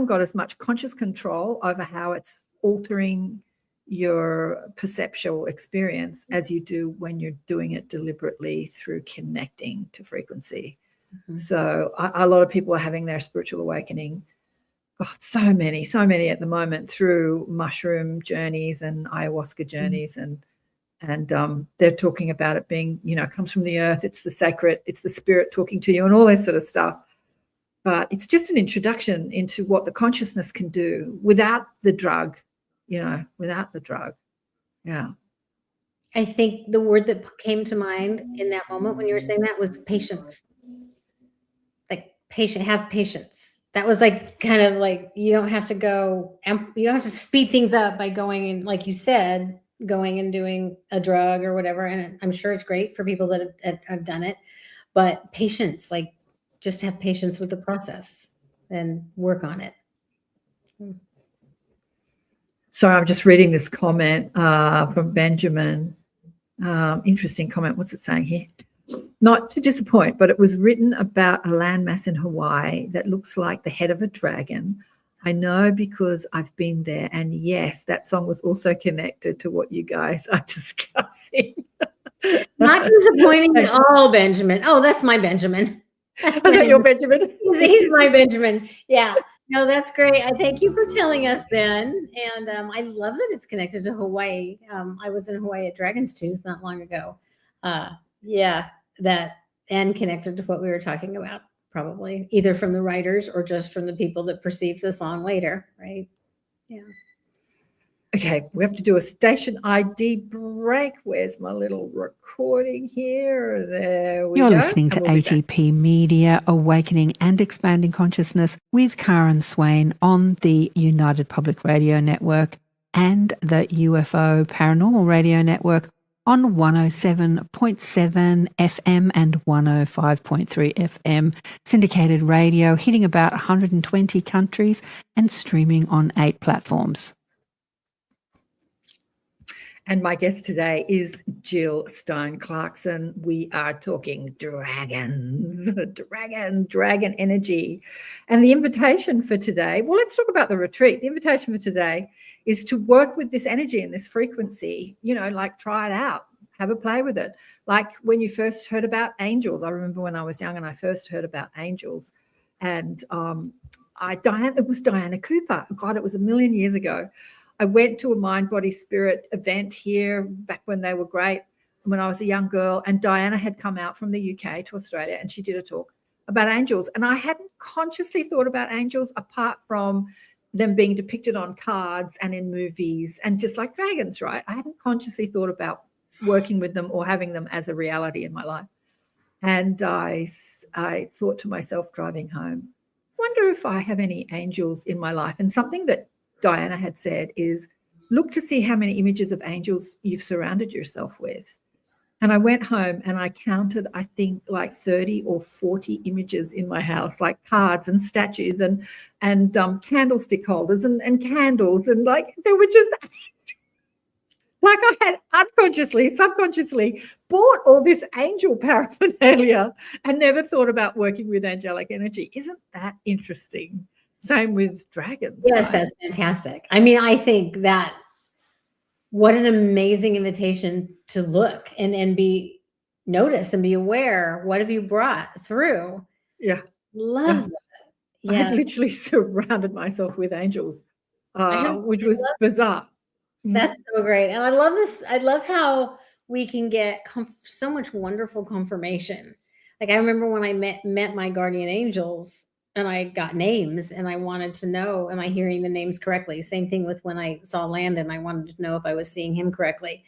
got as much conscious control over how it's altering your perceptual experience as you do when you're doing it deliberately through connecting to frequency. Mm-hmm. So a lot of people are having their spiritual awakening. God, so many at the moment through mushroom journeys and ayahuasca journeys, mm-hmm. and they're talking about it being, it comes from the earth. It's the sacred. It's the spirit talking to you, and all this sort of stuff. But it's just an introduction into what the consciousness can do without the drug, without the drug. Yeah. I think the word that came to mind in that moment when you were saying that was patience. Like have patience. That was like kind of like, you don't have to speed things up by going and, like you said, going and doing a drug or whatever. And I'm sure it's great for people that have done it, but patience, like, just have patience with the process and work on it. So I'm just reading this comment from Benjamin. Interesting comment. What's it saying here? Not to disappoint, but it was written about a landmass in Hawaii that looks like the head of a dragon. I know because I've been there. And yes, that song was also connected to what you guys are discussing. Not disappointing at all, Benjamin. Oh, that's my Benjamin. Is that your Benjamin? He's my Benjamin. Yeah. No, that's great. I thank you for telling us, Ben. And I love that it's connected to Hawaii. I was in Hawaii at Dragon's Tooth not long ago. Yeah, that and connected to what we were talking about, probably either from the writers or just from the people that perceive the song later, right? Yeah. Okay, we have to do a station ID break. Where's my little recording here? There we go. You're listening to ATP Media, Awakening and Expanding Consciousness with Karen Swain on the United Public Radio Network and the UFO Paranormal Radio Network on 107.7 FM and 105.3 FM, syndicated radio hitting about 120 countries and streaming on 8 platforms. And my guest today is Jill Stein Clarkson. We are talking dragon energy. And the invitation for today, well, let's talk about the retreat. The invitation for today is to work with this energy and this frequency, like try it out, have a play with it. Like when you first heard about angels, I remember when I was young and I first heard about angels, and it was Diana Cooper. God, it was a million years ago. I went to a Mind, Body, Spirit event here back when they were great, when I was a young girl, and Diana had come out from the UK to Australia and she did a talk about angels. And I hadn't consciously thought about angels apart from them being depicted on cards and in movies and just like dragons, right? I hadn't consciously thought about working with them or having them as a reality in my life. And I thought to myself driving home, wonder if I have any angels in my life. And something that Diana had said is, look to see how many images of angels you've surrounded yourself with. And I went home and I counted, I think, like 30 or 40 images in my house, like cards and statues and candlestick holders and candles. And like, they were just like I had unconsciously, subconsciously bought all this angel paraphernalia and never thought about working with angelic energy. Isn't that interesting? Same with dragons. Yes, right? that's fantastic. I mean, I think that what an amazing invitation to look and be noticed and be aware. What have you brought through? Yeah. Love that. I Yeah. had literally surrounded myself with angels, which was love bizarre. That's so great. And I love this. I love how we can get so much wonderful confirmation. Like I remember when I met my guardian angels and I got names and I wanted to know, am I hearing the names correctly? Same thing with when I saw Landon. I wanted to know if I was seeing him correctly.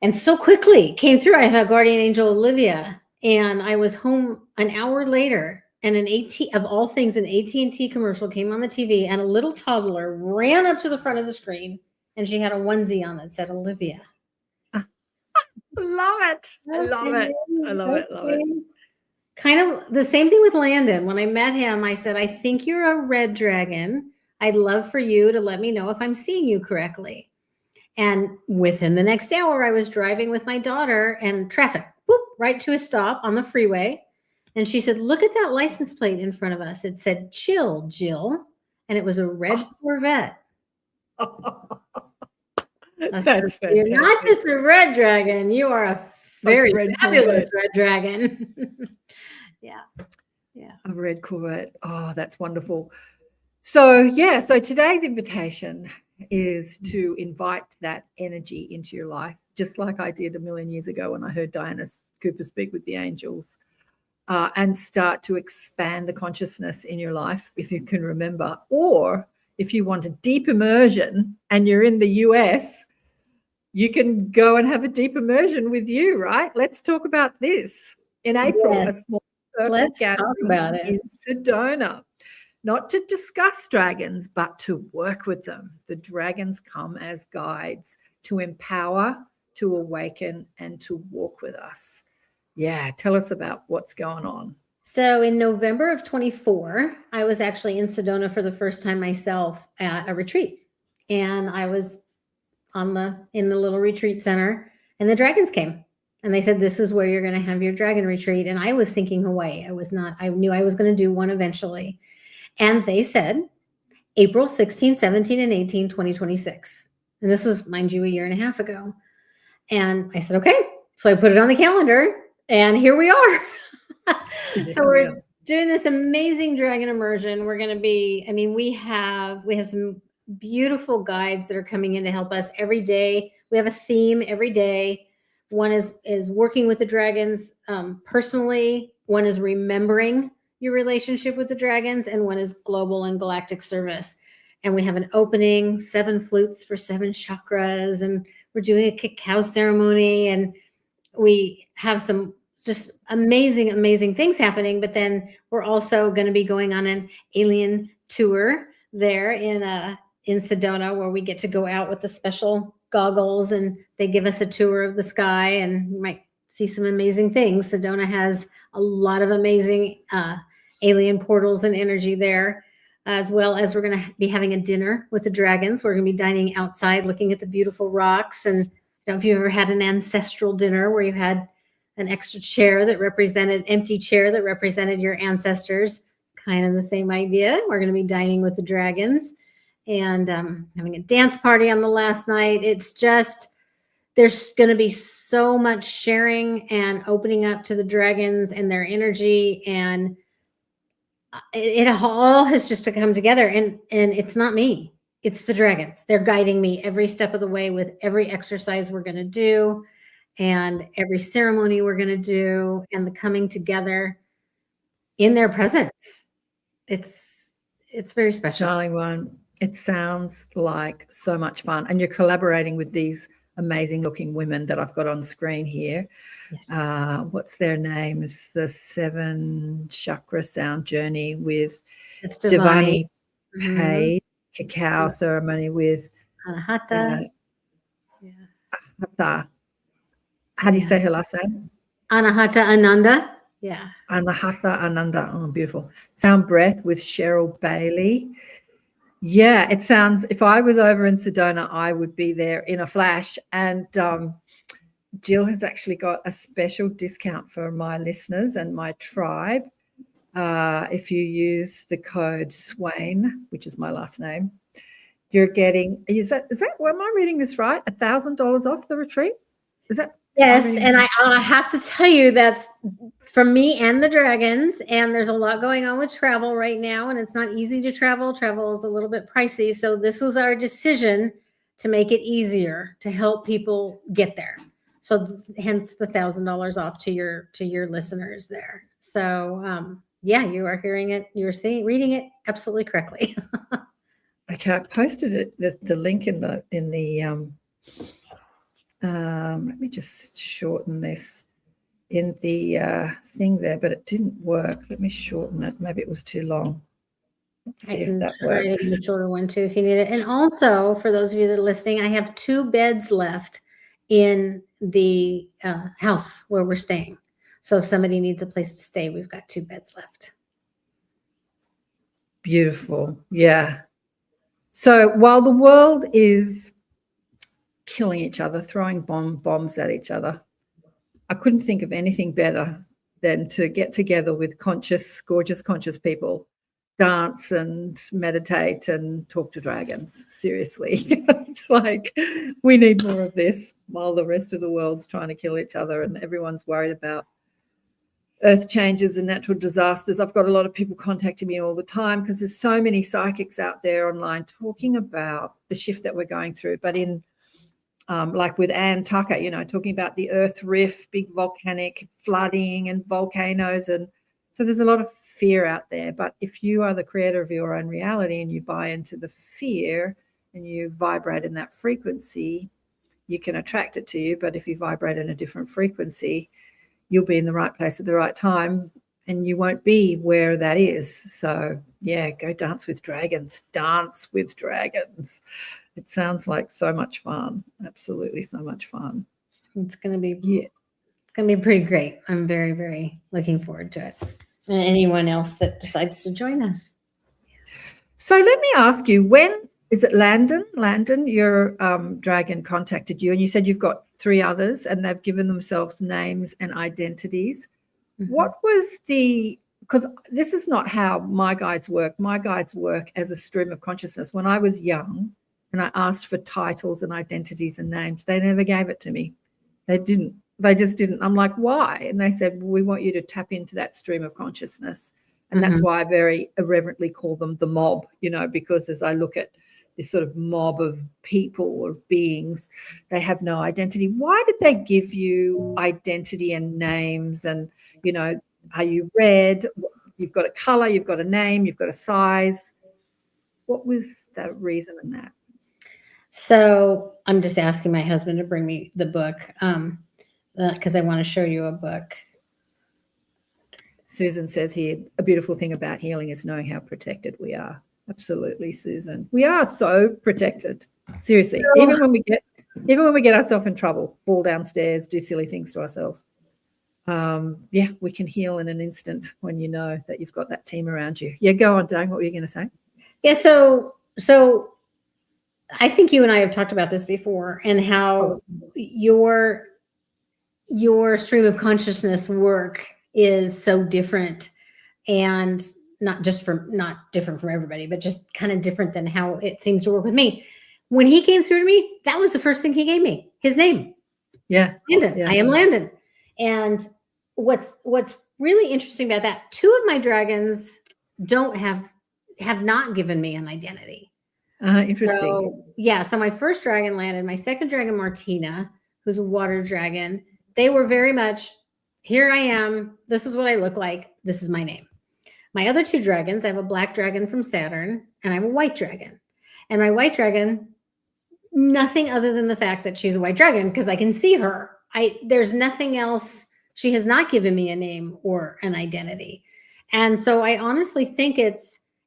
And so quickly came through. I had guardian angel Olivia and I was home an hour later and of all things, an AT&T commercial came on the TV and a little toddler ran up to the front of the screen and she had a onesie on that said Olivia. Love it. I love it. I love it. Love it. Kind of the same thing with Landon. When I met him, I said, I think you're a red dragon. I'd love for you to let me know if I'm seeing you correctly. And within the next hour, I was driving with my daughter and traffic, whoop, right to a stop on the freeway. And she said, look at that license plate in front of us. It said, chill, Jill. And it was a red Corvette. That's fantastic. You're not just a red dragon. You are a very fabulous red dragon. Yeah. A red Corvette. Oh, that's wonderful. So today's invitation is to invite that energy into your life, just like I did a million years ago when I heard Diana Cooper speak with the angels, and start to expand the consciousness in your life, if you can remember. Or if you want a deep immersion and you're in the US, you can go and have a deep immersion with you, right? Let's talk about this. In April, a small circle gathering in Sedona, not to discuss dragons, but to work with them. The dragons come as guides to empower, to awaken, and to walk with us. Yeah, tell us about what's going on. So in November of 24, I was actually in Sedona for the first time myself at a retreat. And I was in the little retreat center and the dragons came and they said, this is where you're going to have your dragon retreat. And I was thinking Hawaii. I knew I was going to do one eventually. And they said April 16, 17, and 18, 2026. And this was, mind you, a year and a half ago. And I said, okay. So I put it on the calendar and here we are. So we're doing this amazing dragon immersion. We're going to be, we have some beautiful guides that are coming in to help us every day. We have a theme every day. One is working with the dragons personally. One is remembering your relationship with the dragons, and one is global and galactic service. And we have an opening, 7 flutes for 7 chakras, and we're doing a cacao ceremony, and we have some just amazing things happening. But then we're also going to be going on an alien tour there in Sedona, where we get to go out with the special goggles and they give us a tour of the sky and you might see some amazing things. Sedona has a lot of amazing alien portals and energy there, as well as we're going to be having a dinner with the dragons. We're going to be dining outside, looking at the beautiful rocks. And I don't know if you've ever had an ancestral dinner where you had an extra empty chair that represented your ancestors. Kind of the same idea. We're going to be dining with the dragons and having a dance party on the last night. It's just, there's going to be so much sharing and opening up to the dragons and their energy. And it all has just to come together. And it's not me. It's the dragons. They're guiding me every step of the way with every exercise we're going to do and every ceremony we're going to do and the coming together in their presence. It's very special. Darling one, it sounds like so much fun. And you're collaborating with these amazing looking women that I've got on screen here. Yes. What's their name? It's the 7 chakra sound journey with Devani Page, cacao ceremony with Anahata. Anahata. How do you say her last name? Anahata Ananda. Yeah. Anahata Ananda. Oh, beautiful. Sound Breath with Cheryl Bailey. Yeah, it sounds, if I was over in Sedona, I would be there in a flash. And Jill has actually got a special discount for my listeners and my tribe. If you use the code SWAIN, which is my last name, you're getting, is that, am I reading this right? $1,000 off the retreat? Is that? Yes, and I have to tell you that's from me and the Dragons, and there's a lot going on with travel right now, and it's not easy to travel. Travel is a little bit pricey, so this was our decision to make it easier to help people get there. So hence the $1,000 off to your listeners there. So yeah, you are hearing it, you're reading it absolutely correctly. Okay, I posted it, the link in the let me just shorten this in the thing there, but it didn't work. Let me shorten it. Maybe it was too long. Let's see if that works. The shorter one too, if you need it. And also, for those of you that are listening, I have 2 beds left in the house where we're staying. So if somebody needs a place to stay, we've got 2 beds left. Beautiful. Yeah. So while the world is killing each other, throwing bombs at each other, I couldn't think of anything better than to get together with gorgeous, conscious people, dance and meditate and talk to dragons. Seriously. It's like we need more of this while the rest of the world's trying to kill each other and everyone's worried about earth changes and natural disasters. I've got a lot of people contacting me all the time because there's so many psychics out there online talking about the shift that we're going through, but in like with Ann Tucker, talking about the earth rift, big volcanic flooding and volcanoes. And so there's a lot of fear out there. But if you are the creator of your own reality and you buy into the fear and you vibrate in that frequency, you can attract it to you. But if you vibrate in a different frequency, you'll be in the right place at the right time and you won't be where that is. So yeah, go dance with dragons. Dance with dragons. It sounds like so much fun. Absolutely so much fun. It's going to be, it's going to be pretty great. I'm very, very looking forward to it. And anyone else that decides to join us. So let me ask you, when is it Landon, your dragon contacted you and you said you've got 3 others and they've given themselves names and identities. Mm-hmm. What was because this is not how my guides work. My guides work as a stream of consciousness. When I was young, and I asked for titles and identities and names, they never gave it to me. They just didn't. I'm like, why? And they said, well, we want you to tap into that stream of consciousness. And that's why I very irreverently call them the mob, because as I look at this sort of mob of people or beings, they have no identity. Why did they give you identity and names? And, are you red? You've got a color, you've got a name, you've got a size. What was the reason in that? So I'm just asking my husband to bring me the book because I want to show you a book. Susan says here, a beautiful thing about healing is knowing how protected we are. Absolutely, Susan. We are so protected. Seriously, even when we get ourselves in trouble, fall downstairs, do silly things to ourselves. We can heal in an instant when you know that you've got that team around you. Yeah, go on, Dang. What were you going to say? Yeah, so I think you and I have talked about this before, and how your stream of consciousness work is so different, and not different from everybody, but just kind of different than how it seems to work with me. When he came through to me, that was the first thing he gave me, his name. Yeah. Landon. Yeah. I am Landon. And what's really interesting about that, 2 of my dragons have not given me an identity. Interesting. So my first dragon Landon, my second dragon Martina, who's a water dragon, they were very much, here I am, this is what I look like, this is my name. My other 2 dragons, I have a black dragon from Saturn and I have a white dragon. And my white dragon, nothing other than the fact that she's a white dragon, because I can see her. There's nothing else. She has not given me a name or an identity. And so I honestly think it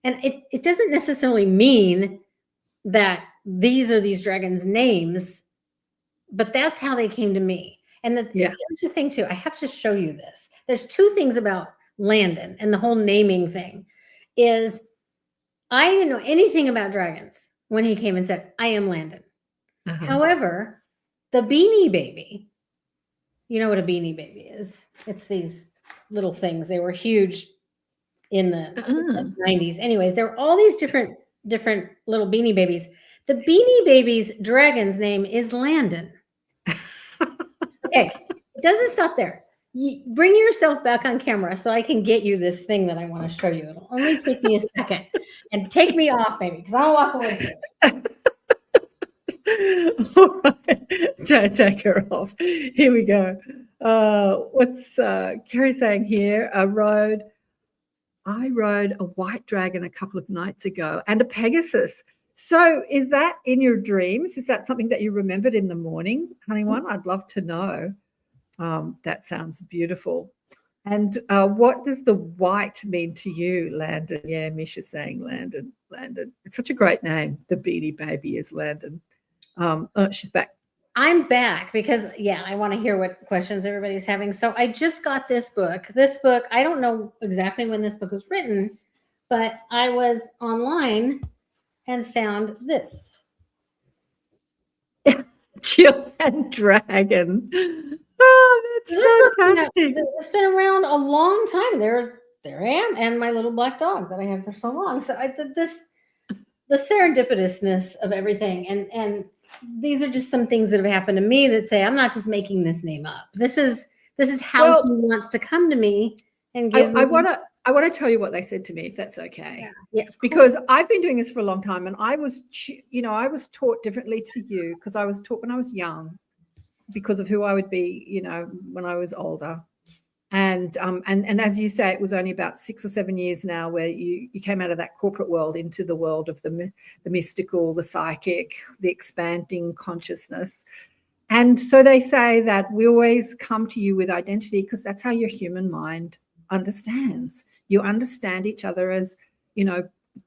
doesn't necessarily mean that these are these dragons' names, but that's how they came to me. And Yeah. here's the thing too, I have to show you this. There's two things about Landon and the whole naming thing is I didn't know anything about dragons when he came and said, I am Landon. Uh-huh. However, the Beanie Baby, you know what a Beanie Baby is? It's these little things. They were huge in the 90s. Anyways, there were all these different little Beanie Babies. The Beanie Baby's dragon's name is Landon. Okay, it doesn't stop there. Bring yourself back on camera so I can get you this thing that I want to show you. It'll only take me a second. And take me off, maybe, because I'll walk away with this. All right. Don't take her off. Here we go. What's Kerry saying here? I rode a white dragon a couple of nights ago and a Pegasus. So is that in your dreams? Is that something that you remembered in the morning, honey one? I'd love to know. That sounds beautiful. And what does the white mean to you, Landon? Yeah, Misha's saying Landon. It's such a great name. The Beanie Baby is Landon. Oh, she's back. I'm back because, yeah, I want to hear what questions everybody's having. So I just got this book. This book, I don't know exactly when this book was written, but I was online and found this. Jill and Dragon. Oh, that's fantastic. It's been around a long time. There I am, and my little black dog that I have for so long. So the serendipitousness of everything, and these are just some things that have happened to me that say I'm not just making this name up. This is how he wants to come to me and give. I want to tell you what they said to me, if that's okay. Yeah, because I've been doing this for a long time, and I was taught differently to you because I was taught when I was young, because of who I would be, when I was older. And as you say, it was only about 6 or 7 years now where you came out of that corporate world into the world of the mystical, the psychic, the expanding consciousness. And so they say that we always come to you with identity because that's how your human mind understands. You understand each other as,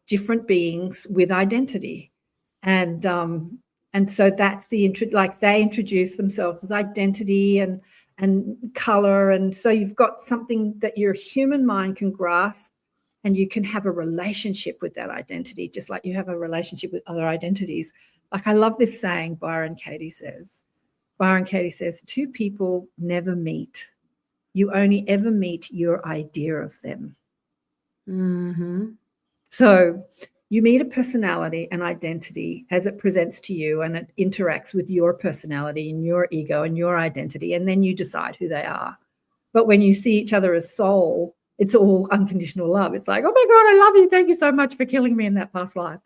different beings with identity. And so that's they introduce themselves as identity and color. And so you've got something that your human mind can grasp, and you can have a relationship with that identity, just like you have a relationship with other identities. Like I love this saying Byron Katie says, two people never meet. You only ever meet your idea of them. Mm-hmm. So you meet a personality and identity as it presents to you, and it interacts with your personality and your ego and your identity, and then you decide who they are. But when you see each other as soul, it's all unconditional love. It's like, oh my God, I love you. Thank you so much for killing me in that past life.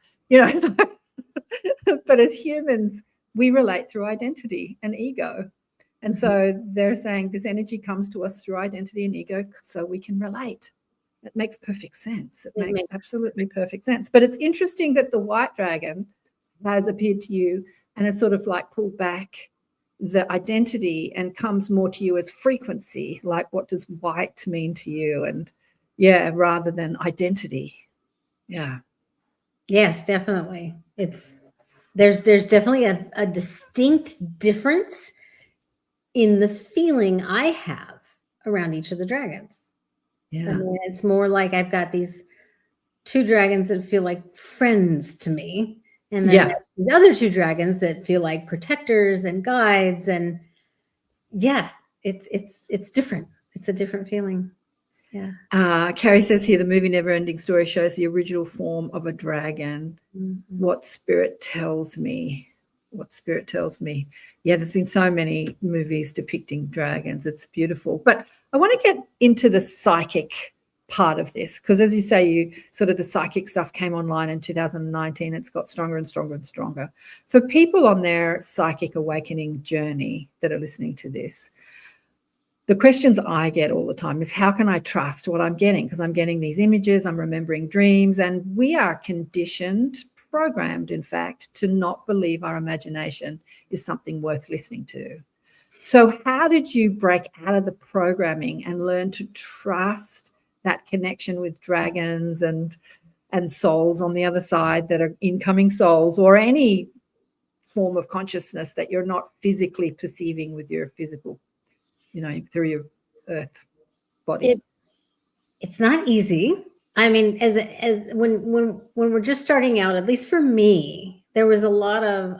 But as humans, we relate through identity and ego. And so they're saying this energy comes to us through identity and ego so we can relate. It makes perfect sense. It makes absolutely perfect sense. But it's interesting that the white dragon has appeared to you and has sort of like pulled back the identity and comes more to you as frequency, like what does white mean to you? And rather than identity. Yeah. Yes, definitely. There's definitely a distinct difference in the feeling I have around each of the dragons. Yeah. I mean, it's more like I've got these 2 dragons that feel like friends to me. And then these other 2 dragons that feel like protectors and guides. And it's different. It's a different feeling. Yeah. Carrie says here, the movie Never Ending Story shows the original form of a dragon. Mm-hmm. What spirit tells me. Yeah, there's been so many movies depicting dragons. It's beautiful. But I want to get into the psychic part of this because, as you say, the psychic stuff came online in 2019. It's got stronger and stronger and stronger. For people on their psychic awakening journey that are listening to this, the questions I get all the time is, how can I trust what I'm getting? Because I'm getting these images, I'm remembering dreams, and we are conditioned, programmed, in fact, to not believe our imagination is something worth listening to. So how did you break out of the programming and learn to trust that connection with dragons and souls on the other side that are incoming souls, or any form of consciousness that you're not physically perceiving with your physical through your earth body. It's not easy. I mean, as when we're just starting out, at least for me, there was a lot of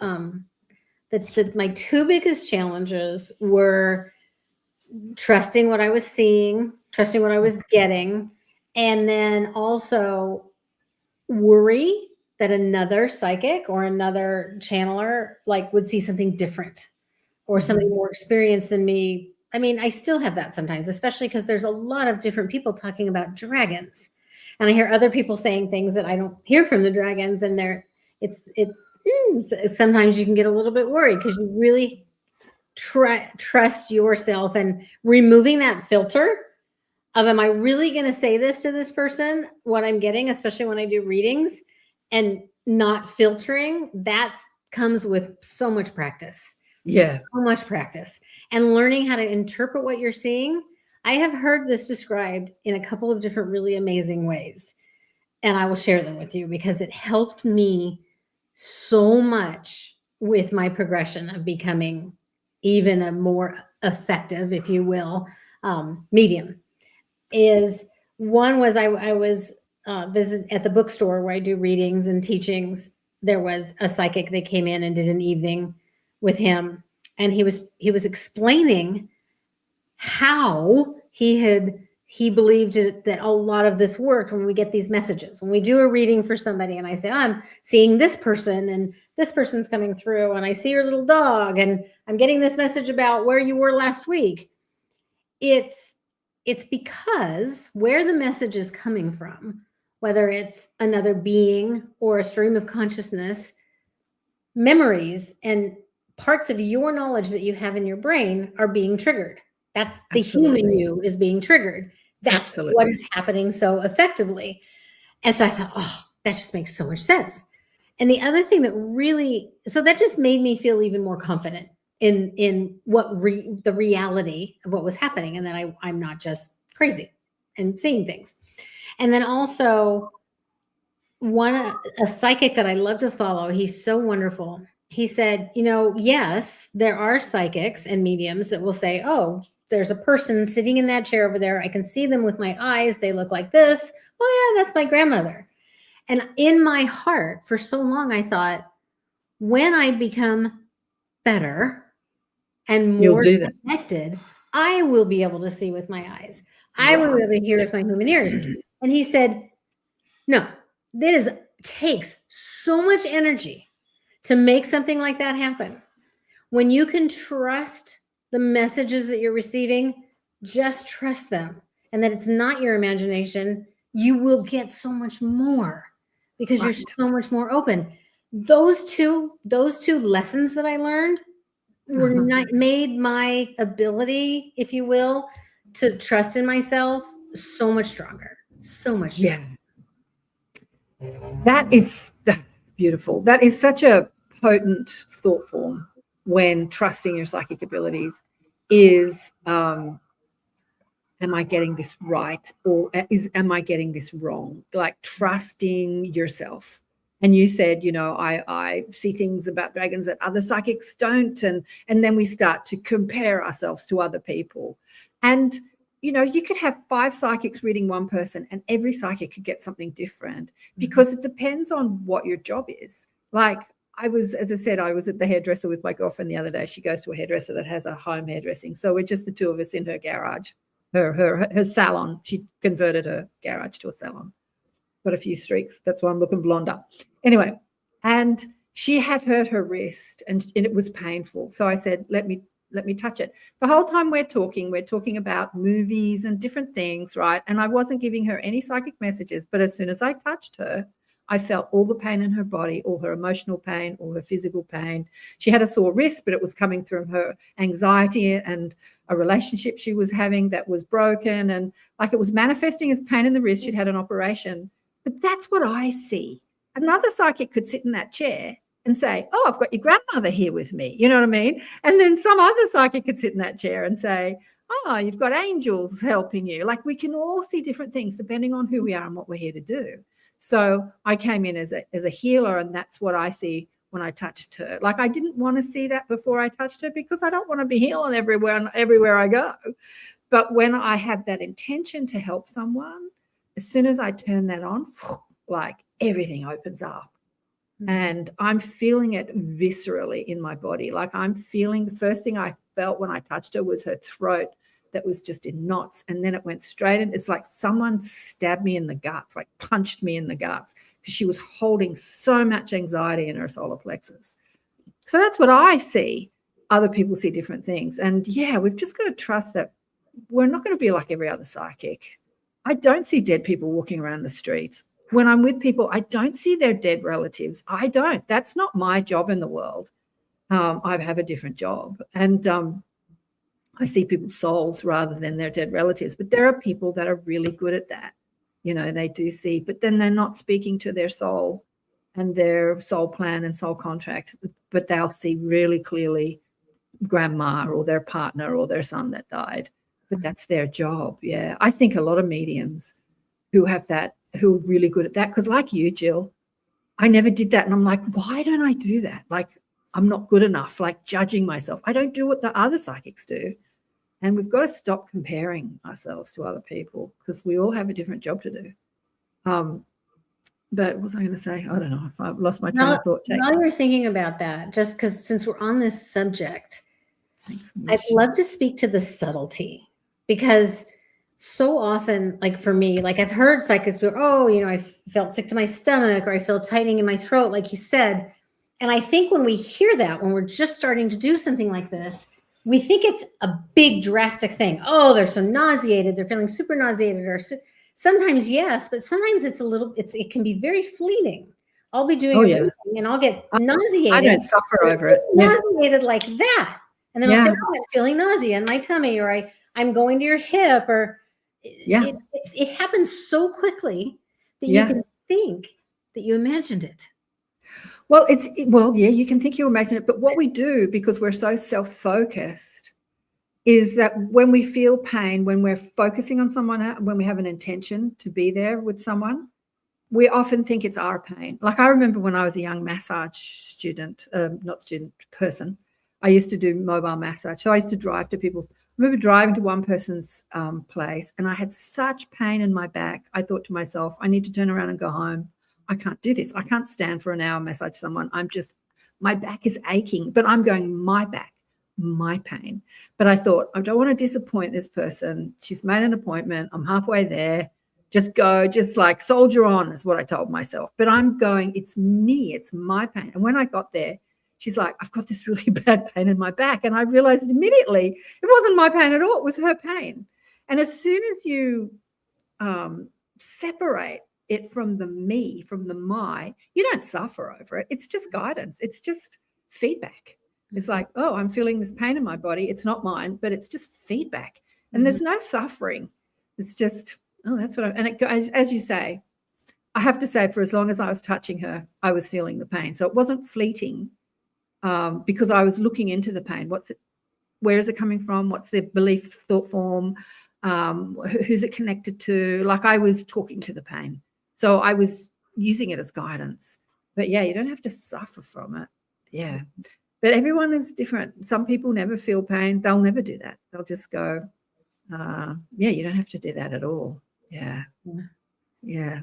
my two biggest challenges were trusting what I was seeing, trusting what I was getting, and then also worry that another psychic or another channeler would see something different or somebody more experienced than me. I mean, I still have that sometimes, especially because there's a lot of different people talking about dragons. And I hear other people saying things that I don't hear from the dragons, and sometimes you can get a little bit worried because you really trust yourself, and removing that filter of, am I really going to say this to this person, what I'm getting, especially when I do readings, and not filtering, that comes with so much practice. Yeah. So much practice and learning how to interpret what you're seeing. I have heard this described in a couple of different really amazing ways, and I will share them with you because it helped me so much with my progression of becoming even a more effective, if you will, medium. One was I was visit at the bookstore where I do readings and teachings. There was a psychic that came in and did an evening with him, and he was explaining how he believed that a lot of this worked when we get these messages. When we do a reading for somebody and I say, I'm seeing this person and this person's coming through, and I see your little dog, and I'm getting this message about where you were last week. It's because where the message is coming from, whether it's another being or a stream of consciousness, memories and parts of your knowledge that you have in your brain are being triggered. That's the human you is being triggered. That's what is happening so effectively. And so I thought, oh, that just makes so much sense. And the other thing so that just made me feel even more confident in what the reality of what was happening, and that I'm not just crazy and seeing things. And then also a psychic that I love to follow, he's so wonderful. He said, yes, there are psychics and mediums that will say, oh, there's a person sitting in that chair over there. I can see them with my eyes. They look like this. Oh yeah, that's my grandmother. And in my heart, for so long, I thought, when I become better and more connected, I will be able to see with my eyes. I will be able to hear with my human ears. And he said, no, takes so much energy to make something like that happen. When you can trust the messages that you're receiving, just trust them, and that it's not your imagination, you will get so much more because you're so much more open. Those two lessons that I learned made my ability, if you will, to trust in myself so much stronger, so much stronger. Yeah. That is beautiful. That is such a potent thought form, when trusting your psychic abilities is, am I getting this right, or am I getting this wrong? Like trusting yourself. And you said, I see things about dragons that other psychics don't. And then we start to compare ourselves to other people. And, you could have 5 psychics reading one person, and every psychic could get something different, because it depends on what your job is. Like, as I said, I was at the hairdresser with my girlfriend the other day. She goes to a hairdresser that has a home hairdressing. So we're just the two of us in her garage, her salon. She converted her garage to a salon. Got a few streaks. That's why I'm looking blonder. Anyway, and she had hurt her wrist, and it was painful. So I said, let me touch it. The whole time we're talking about movies and different things, right? And I wasn't giving her any psychic messages, but as soon as I touched her, I felt all the pain in her body, all her emotional pain, all her physical pain. She had a sore wrist, but it was coming from her anxiety and a relationship she was having that was broken. And it was manifesting as pain in the wrist. She'd had an operation. But that's what I see. Another psychic could sit in that chair and say, oh, I've got your grandmother here with me. You know what I mean? And then some other psychic could sit in that chair and say, oh, you've got angels helping you. We can all see different things depending on who we are and what we're here to do. So I came in as a healer, and that's what I see when I touched her. Like, I didn't want to see that before I touched her because I don't want to be healing everywhere I go. But when I have that intention to help someone, as soon as I turn that on, like everything opens up. And I'm feeling it viscerally in my body. Like, I'm feeling, the first thing I felt when I touched her was her throat that was just in knots. And then it went straight in. It's like someone stabbed me in the guts, like punched me in the guts, because she was holding so much anxiety in her solar plexus. So that's what I see. Other people see different things. And yeah, we've just got to trust that we're not going to be like every other psychic. I don't see dead people walking around the streets. When I'm with people, I don't see their dead relatives. I don't. That's not my job in the world. I have a different job. And I see people's souls rather than their dead relatives. But there are people that are really good at that. You know, they do see, but then they're not speaking to their soul and their soul plan and soul contract, but they'll see really clearly grandma or their partner or their son that died. But that's their job. Yeah. I think a lot of mediums who have that, who are really good at that, because like you, Jill, I never did that. And I'm like, why don't I do that? Like, I'm not good enough, like judging myself. I don't do what the other psychics do. And we've got to stop comparing ourselves to other people because we all have a different job to do. But what was I going to say? I don't know if I've lost my train of thought. While you're thinking about that, just because since we're on this subject, Thanks, I'd love to speak to the subtlety, because so often, like for me, like I've heard psychics go, oh, you know, I felt sick to my stomach, or I feel tightening in my throat, like you said. And I think when we hear that, when we're just starting to do something like this, we think it's a big drastic thing. Oh, they're so nauseated. They're feeling super nauseated. Or sometimes, yes, but sometimes it can be very fleeting. I'll be doing a reading and I'll get nauseated. I don't suffer over it. Nauseated like that. And then I'll say, oh, I'm feeling nausea in my tummy, or I'm going to your hip, or it happens so quickly that you can think that you imagined it. Well, you can think you imagine it, but what we do, because we're so self-focused, is that when we feel pain, when we're focusing on someone, when we have an intention to be there with someone, we often think it's our pain. Like I remember when I was a young massage person, I used to do mobile massage. So I used to drive to people's, I remember driving to one person's place, and I had such pain in my back. I thought to myself, I need to turn around and go home. I can't do this. I can't stand for an hour, massage someone. My back is aching, but I'm going, my back, my pain. But I thought, I don't want to disappoint this person. She's made an appointment. I'm halfway there. Just go, just like soldier on is what I told myself. But I'm going, it's me, it's my pain. And when I got there, she's like, I've got this really bad pain in my back. And I realized immediately it wasn't my pain at all. It was her pain. And as soon as you separate it from the me, from the my, you don't suffer over it. It's just guidance. It's just feedback. It's like, oh, I'm feeling this pain in my body. It's not mine, but it's just feedback. And there's no suffering. It's just, oh, that's what and it goes, as you say, I have to say, for as long as I was touching her, I was feeling the pain. So it wasn't fleeting because I was looking into the pain. Where is it coming from? What's the belief, thought form? Who's it connected to? Like I was talking to the pain. So I was using it as guidance. But yeah, you don't have to suffer from it. Yeah. But everyone is different. Some people never feel pain. They'll never do that. They'll just go, you don't have to do that at all. Yeah. Yeah.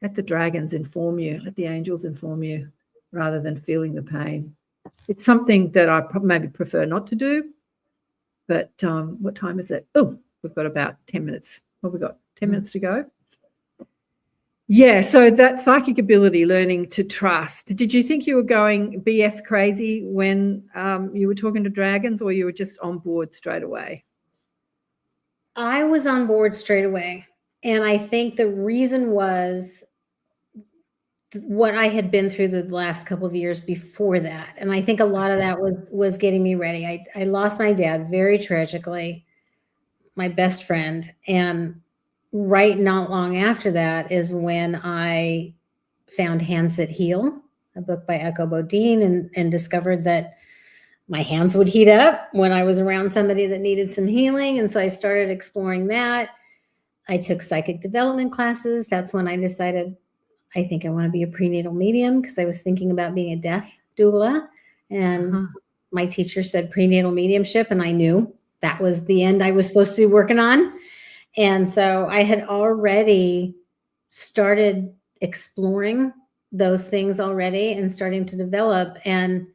Let the dragons inform you. Let the angels inform you rather than feeling the pain. It's something that I maybe prefer not to do. But what time is it? Oh, we've got about 10 minutes. What have we got? 10 minutes to go? Yeah, so that psychic ability, learning to trust. Did you think you were going BS crazy when you were talking to dragons, or you were just on board straight away? I was on board straight away. And I think the reason was what I had been through the last couple of years before that. And I think a lot of that was getting me ready. I lost my dad very tragically, my best friend. And right not long after that is when I found Hands That Heal, a book by Echo Bodine, and discovered that my hands would heat up when I was around somebody that needed some healing. And so I started exploring that. I took psychic development classes. That's when I decided I think I want to be a prenatal medium because I was thinking about being a death doula. And my teacher said prenatal mediumship, and I knew that was the end I was supposed to be working on. And so I had already started exploring those things already and starting to develop. And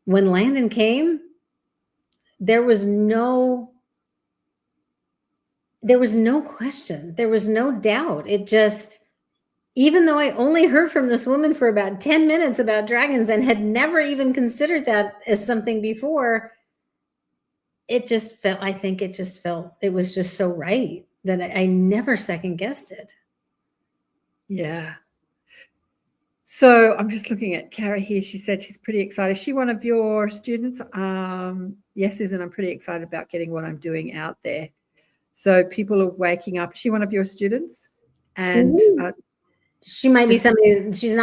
when Landon came, there was no question. There was no doubt. It just, even though I only heard from this woman for about 10 minutes about dragons and had never even considered that as something before, it just felt, it was just so right that I never second guessed it. Yeah. So I'm just looking at Kara here. She said she's pretty excited. Is she one of your students? Yes, Susan, I'm pretty excited about getting what I'm doing out there. So people are waking up. Is she one of your students? And she might be somebody. She's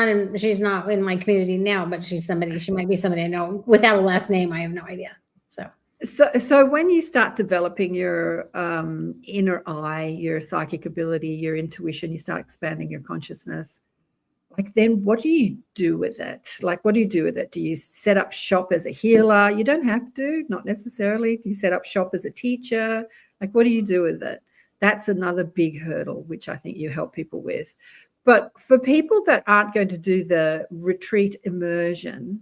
not in my community now, but she might be somebody I know. Without a last name, I have no idea. So when you start developing your inner eye, your psychic ability, your intuition, you start expanding your consciousness, like, then what do you do with it? Like, what do you do with it? Do you set up shop as a healer? You don't have to, not necessarily. Do you set up shop as a teacher? Like, what do you do with it? That's another big hurdle, which I think you help people with. But for people that aren't going to do the retreat immersion,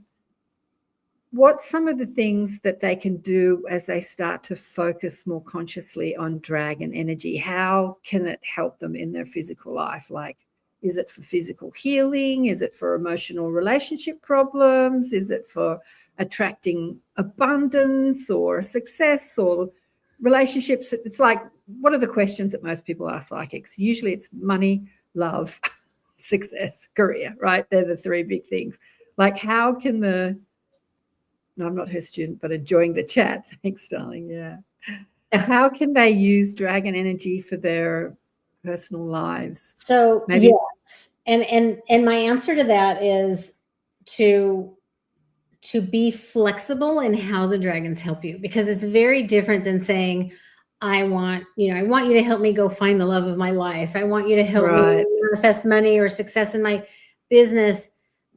what's some of the things that they can do as they start to focus more consciously on dragon energy? How can it help them in their physical life? Like, is it for physical healing? Is it for emotional relationship problems? Is it for attracting abundance or success or relationships? It's like, what are the questions that most people ask psychics? Usually it's money, love, success, career, right? They're the three big things. Like, how can no, I'm not her student, but enjoying the chat. Thanks, darling. Yeah. How can they use dragon energy for their personal lives? So yes. And my answer to that is to be flexible in how the dragons help you, because it's very different than saying, I want you to help me go find the love of my life. I want you to help me manifest money or success in my business.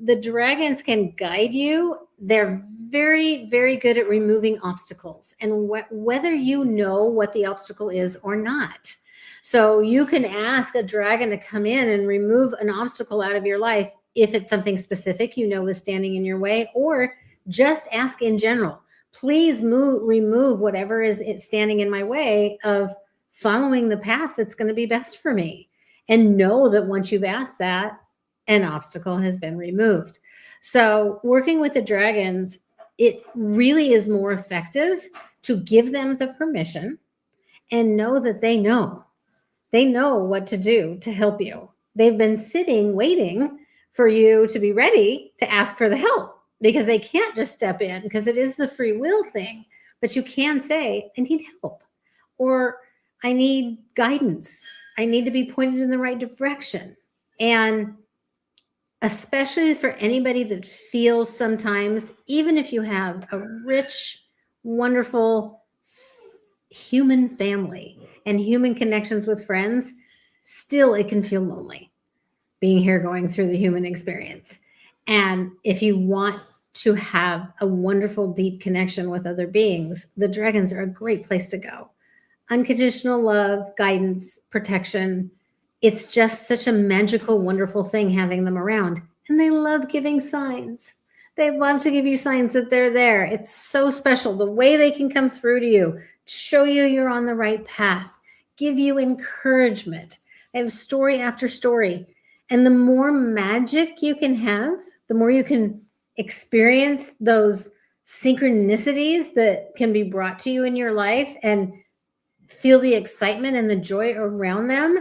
The dragons can guide you. They're very, very good at removing obstacles, and whether you know what the obstacle is or not. So you can ask a dragon to come in and remove an obstacle out of your life if it's something specific is standing in your way, or just ask in general, please remove whatever is standing in my way of following the path that's going to be best for me. And know that once you've asked that, an obstacle has been removed. So working with the dragons, it really is more effective to give them the permission and know that they know what to do to help you. They've been sitting, waiting for you to be ready to ask for the help, because they can't just step in, because it is the free will thing. But you can say, I need help, or I need guidance. I need to be pointed in the right direction. And especially for anybody that feels sometimes, even if you have a rich, wonderful human family and human connections with friends, still it can feel lonely being here going through the human experience. And if you want to have a wonderful, deep connection with other beings, the dragons are a great place to go. Unconditional love, guidance, protection. It's just such a magical, wonderful thing having them around. And they love giving signs. They love to give you signs that they're there. It's so special. The way they can come through to you, show you you're on the right path, give you encouragement. I have story after story. And the more magic you can have, the more you can experience those synchronicities that can be brought to you in your life and feel the excitement and the joy around them,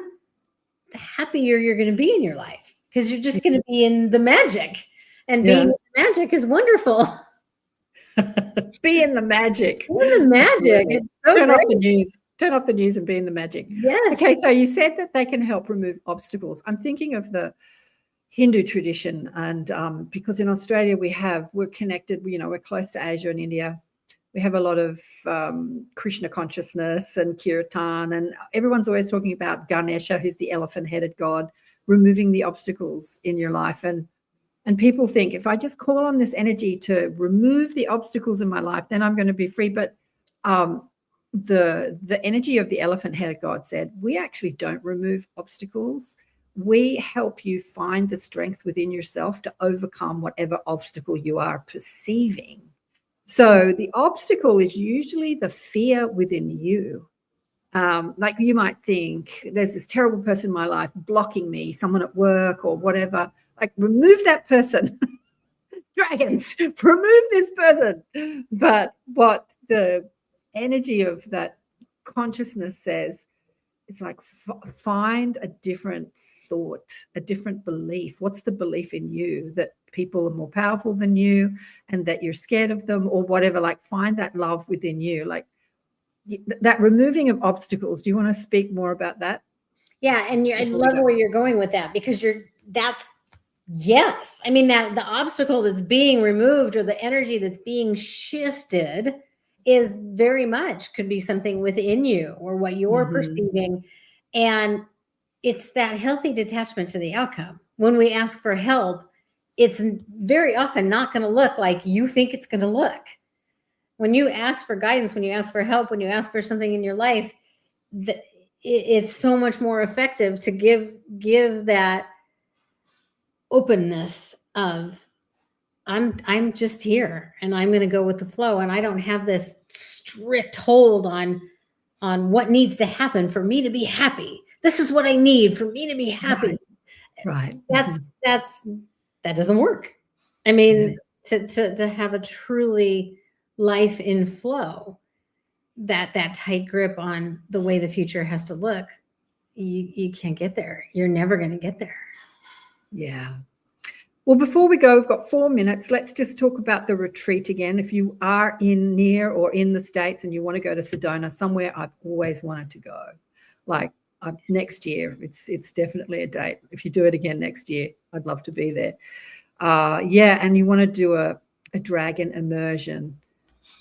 the happier you're going to be in your life, because you're just going to be in the magic, and being in the magic is wonderful. Be in the magic. Be in the magic. It's so Turn great. off the news. Turn off the news and be in the magic. Yes. Okay, so you said that they can help remove obstacles. I'm thinking of the Hindu tradition, and because in Australia we're connected, we're close to Asia and India. We have a lot of Krishna consciousness and kirtan, and everyone's always talking about Ganesha, who's the elephant-headed god. removing the obstacles in your life. And people think, if I just call on this energy to remove the obstacles in my life, then I'm going to be free. But the energy of the elephant-headed god said, we actually don't remove obstacles. We help you find the strength within yourself to overcome whatever obstacle you are perceiving. So the obstacle is usually the fear within you. Like you might think, there's this terrible person in my life blocking me, someone at work or whatever. Like, remove that person. Dragons, remove this person. But what the energy of that consciousness says, it's like, find a different thought, a different belief. What's the belief in you? That people are more powerful than you and that you're scared of them or whatever. Like, find that love within you. Like, that removing of obstacles. Do you want to speak more about that? Yeah, and I love where you're going with that, because yes. I mean, that the obstacle that's being removed or the energy that's being shifted is very much could be something within you or what you're perceiving. And it's that healthy detachment to the outcome. When we ask for help, it's very often not going to look like you think it's going to look. When you ask for guidance, when you ask for help, when you ask for something in your life, it's so much more effective to give that openness of, I'm just here and I'm going to go with the flow, and I don't have this strict hold on what needs to happen for me to be happy. This is what I need for me to be happy. Right. That doesn't work. I mean, to have a truly life in flow, that tight grip on the way the future has to look, you can't get there. You're never going to get there. Yeah. Well, before we go, we've got 4 minutes. Let's just talk about the retreat again. If you are near or in the States and you want to go to Sedona, somewhere I've always wanted to go, like next year, it's definitely a date. If you do it again next year, I'd love to be there. And you want to do a Dragon Immersion.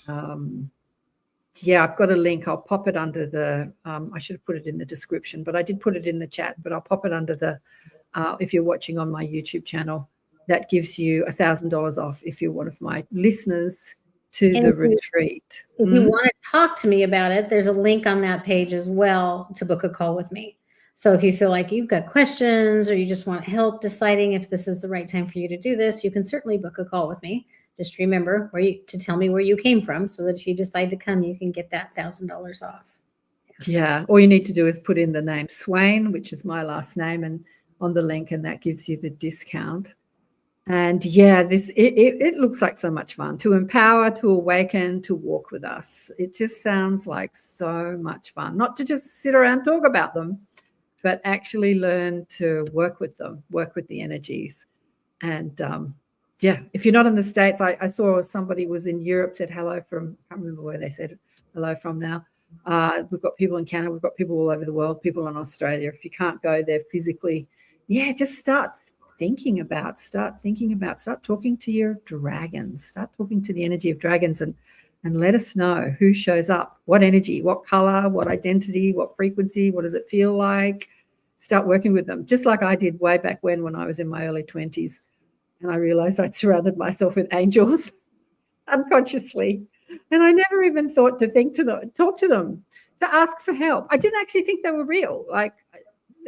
I've got a link. I'll pop it under the, I should have put it in the description, but I did put it in the chat, but I'll pop it under the, if you're watching on my YouTube channel, that gives you $1,000 off if you're one of my listeners to the retreat. If you want to talk to me about it, there's a link on that page as well to book a call with me. So if you feel like you've got questions or you just want help deciding if this is the right time for you to do this, you can certainly book a call with me. Just remember to tell me where you came from, so that if you decide to come, you can get that $1,000 off. Yeah. All you need to do is put in the name Swain, which is my last name, and on the link, and that gives you the discount. And it looks like so much fun to empower, to awaken, to walk with us. It just sounds like so much fun, not to just sit around and talk about them, but actually learn to work with them, work with the energies. And if you're not in the States, I saw somebody was in Europe, said hello from, I can't remember where they said hello from now. We've got people in Canada, we've got people all over the world, people in Australia. If you can't go there physically, just start talking to your dragons, start talking to the energy of dragons, and let us know who shows up, what energy, what color, what identity, what frequency, what does it feel like. Start working with them, just like I did way back when I was in my early 20s. And I realized I'd surrounded myself with angels unconsciously. And I never even thought to talk to them, to ask for help. I didn't actually think they were real. Like,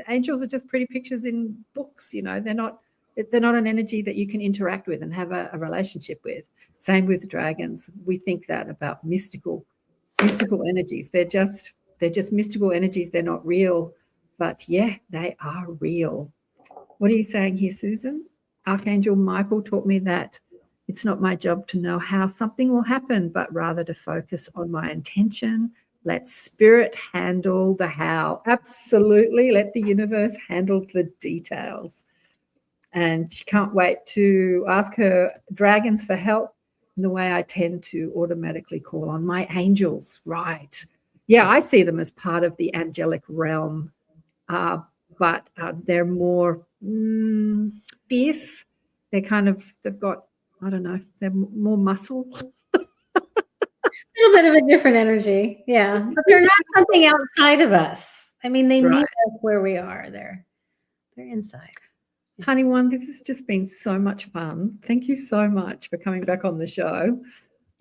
angels are just pretty pictures in books, they're not an energy that you can interact with and have a relationship with. Same with dragons. We think that about mystical energies. They're just mystical energies. They're not real. But they are real. What are you saying here, Susan? Archangel Michael taught me that it's not my job to know how something will happen, but rather to focus on my intention. Let spirit handle the how. Absolutely. Let the universe handle the details. And she can't wait to ask her dragons for help in the way I tend to automatically call on my angels. Right. Yeah, I see them as part of the angelic realm, but they're more fierce. They've got, I don't know, they're more muscle. A little bit of a different energy. Yeah. But they're not something outside of us. I mean, they meet us where we are there. They're inside. Honey one, this has just been so much fun. Thank you so much for coming back on the show.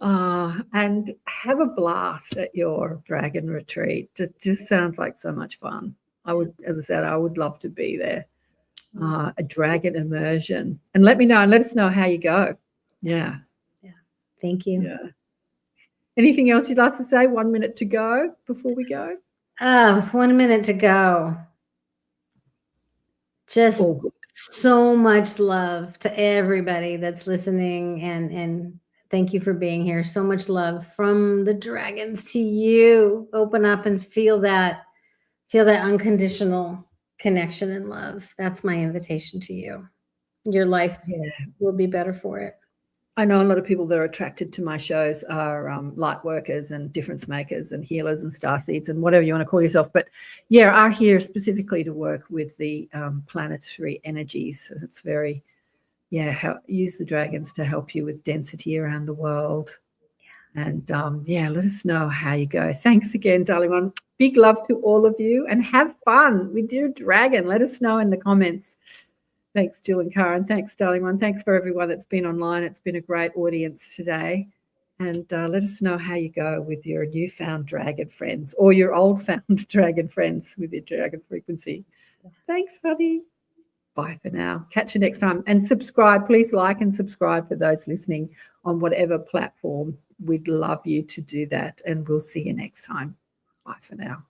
And have a blast at your dragon retreat. It just sounds like so much fun. I would, as I said, I would love to be there. A dragon immersion. And let me know and let us know how you go. Yeah. Thank you. Yeah. Anything else you'd like to say? 1 minute to go before we go? Oh, it's 1 minute to go. Just All good. so much love to everybody that's listening, and thank you for being here. So much love from the dragons to you. Open up and feel that unconditional connection and love. That's my invitation to you. Your life will be better for it. I know a lot of people that are attracted to my shows are light workers and difference makers and healers and starseeds and whatever you want to call yourself. But yeah, are here specifically to work with the planetary energies. It's very, use the dragons to help you with density around the world. And let us know how you go. Thanks again, darling one. Big love to all of you and have fun with your dragon. Let us know in the comments. Thanks, Jill and Karen. Thanks, darling one. Thanks for everyone that's been online. It's been a great audience today. And let us know how you go with your newfound dragon friends or your old found dragon friends with your dragon frequency. Thanks, honey. Bye for now. Catch you next time. And subscribe. Please like and subscribe for those listening on whatever platform. We'd love you to do that. And we'll see you next time. Bye for now.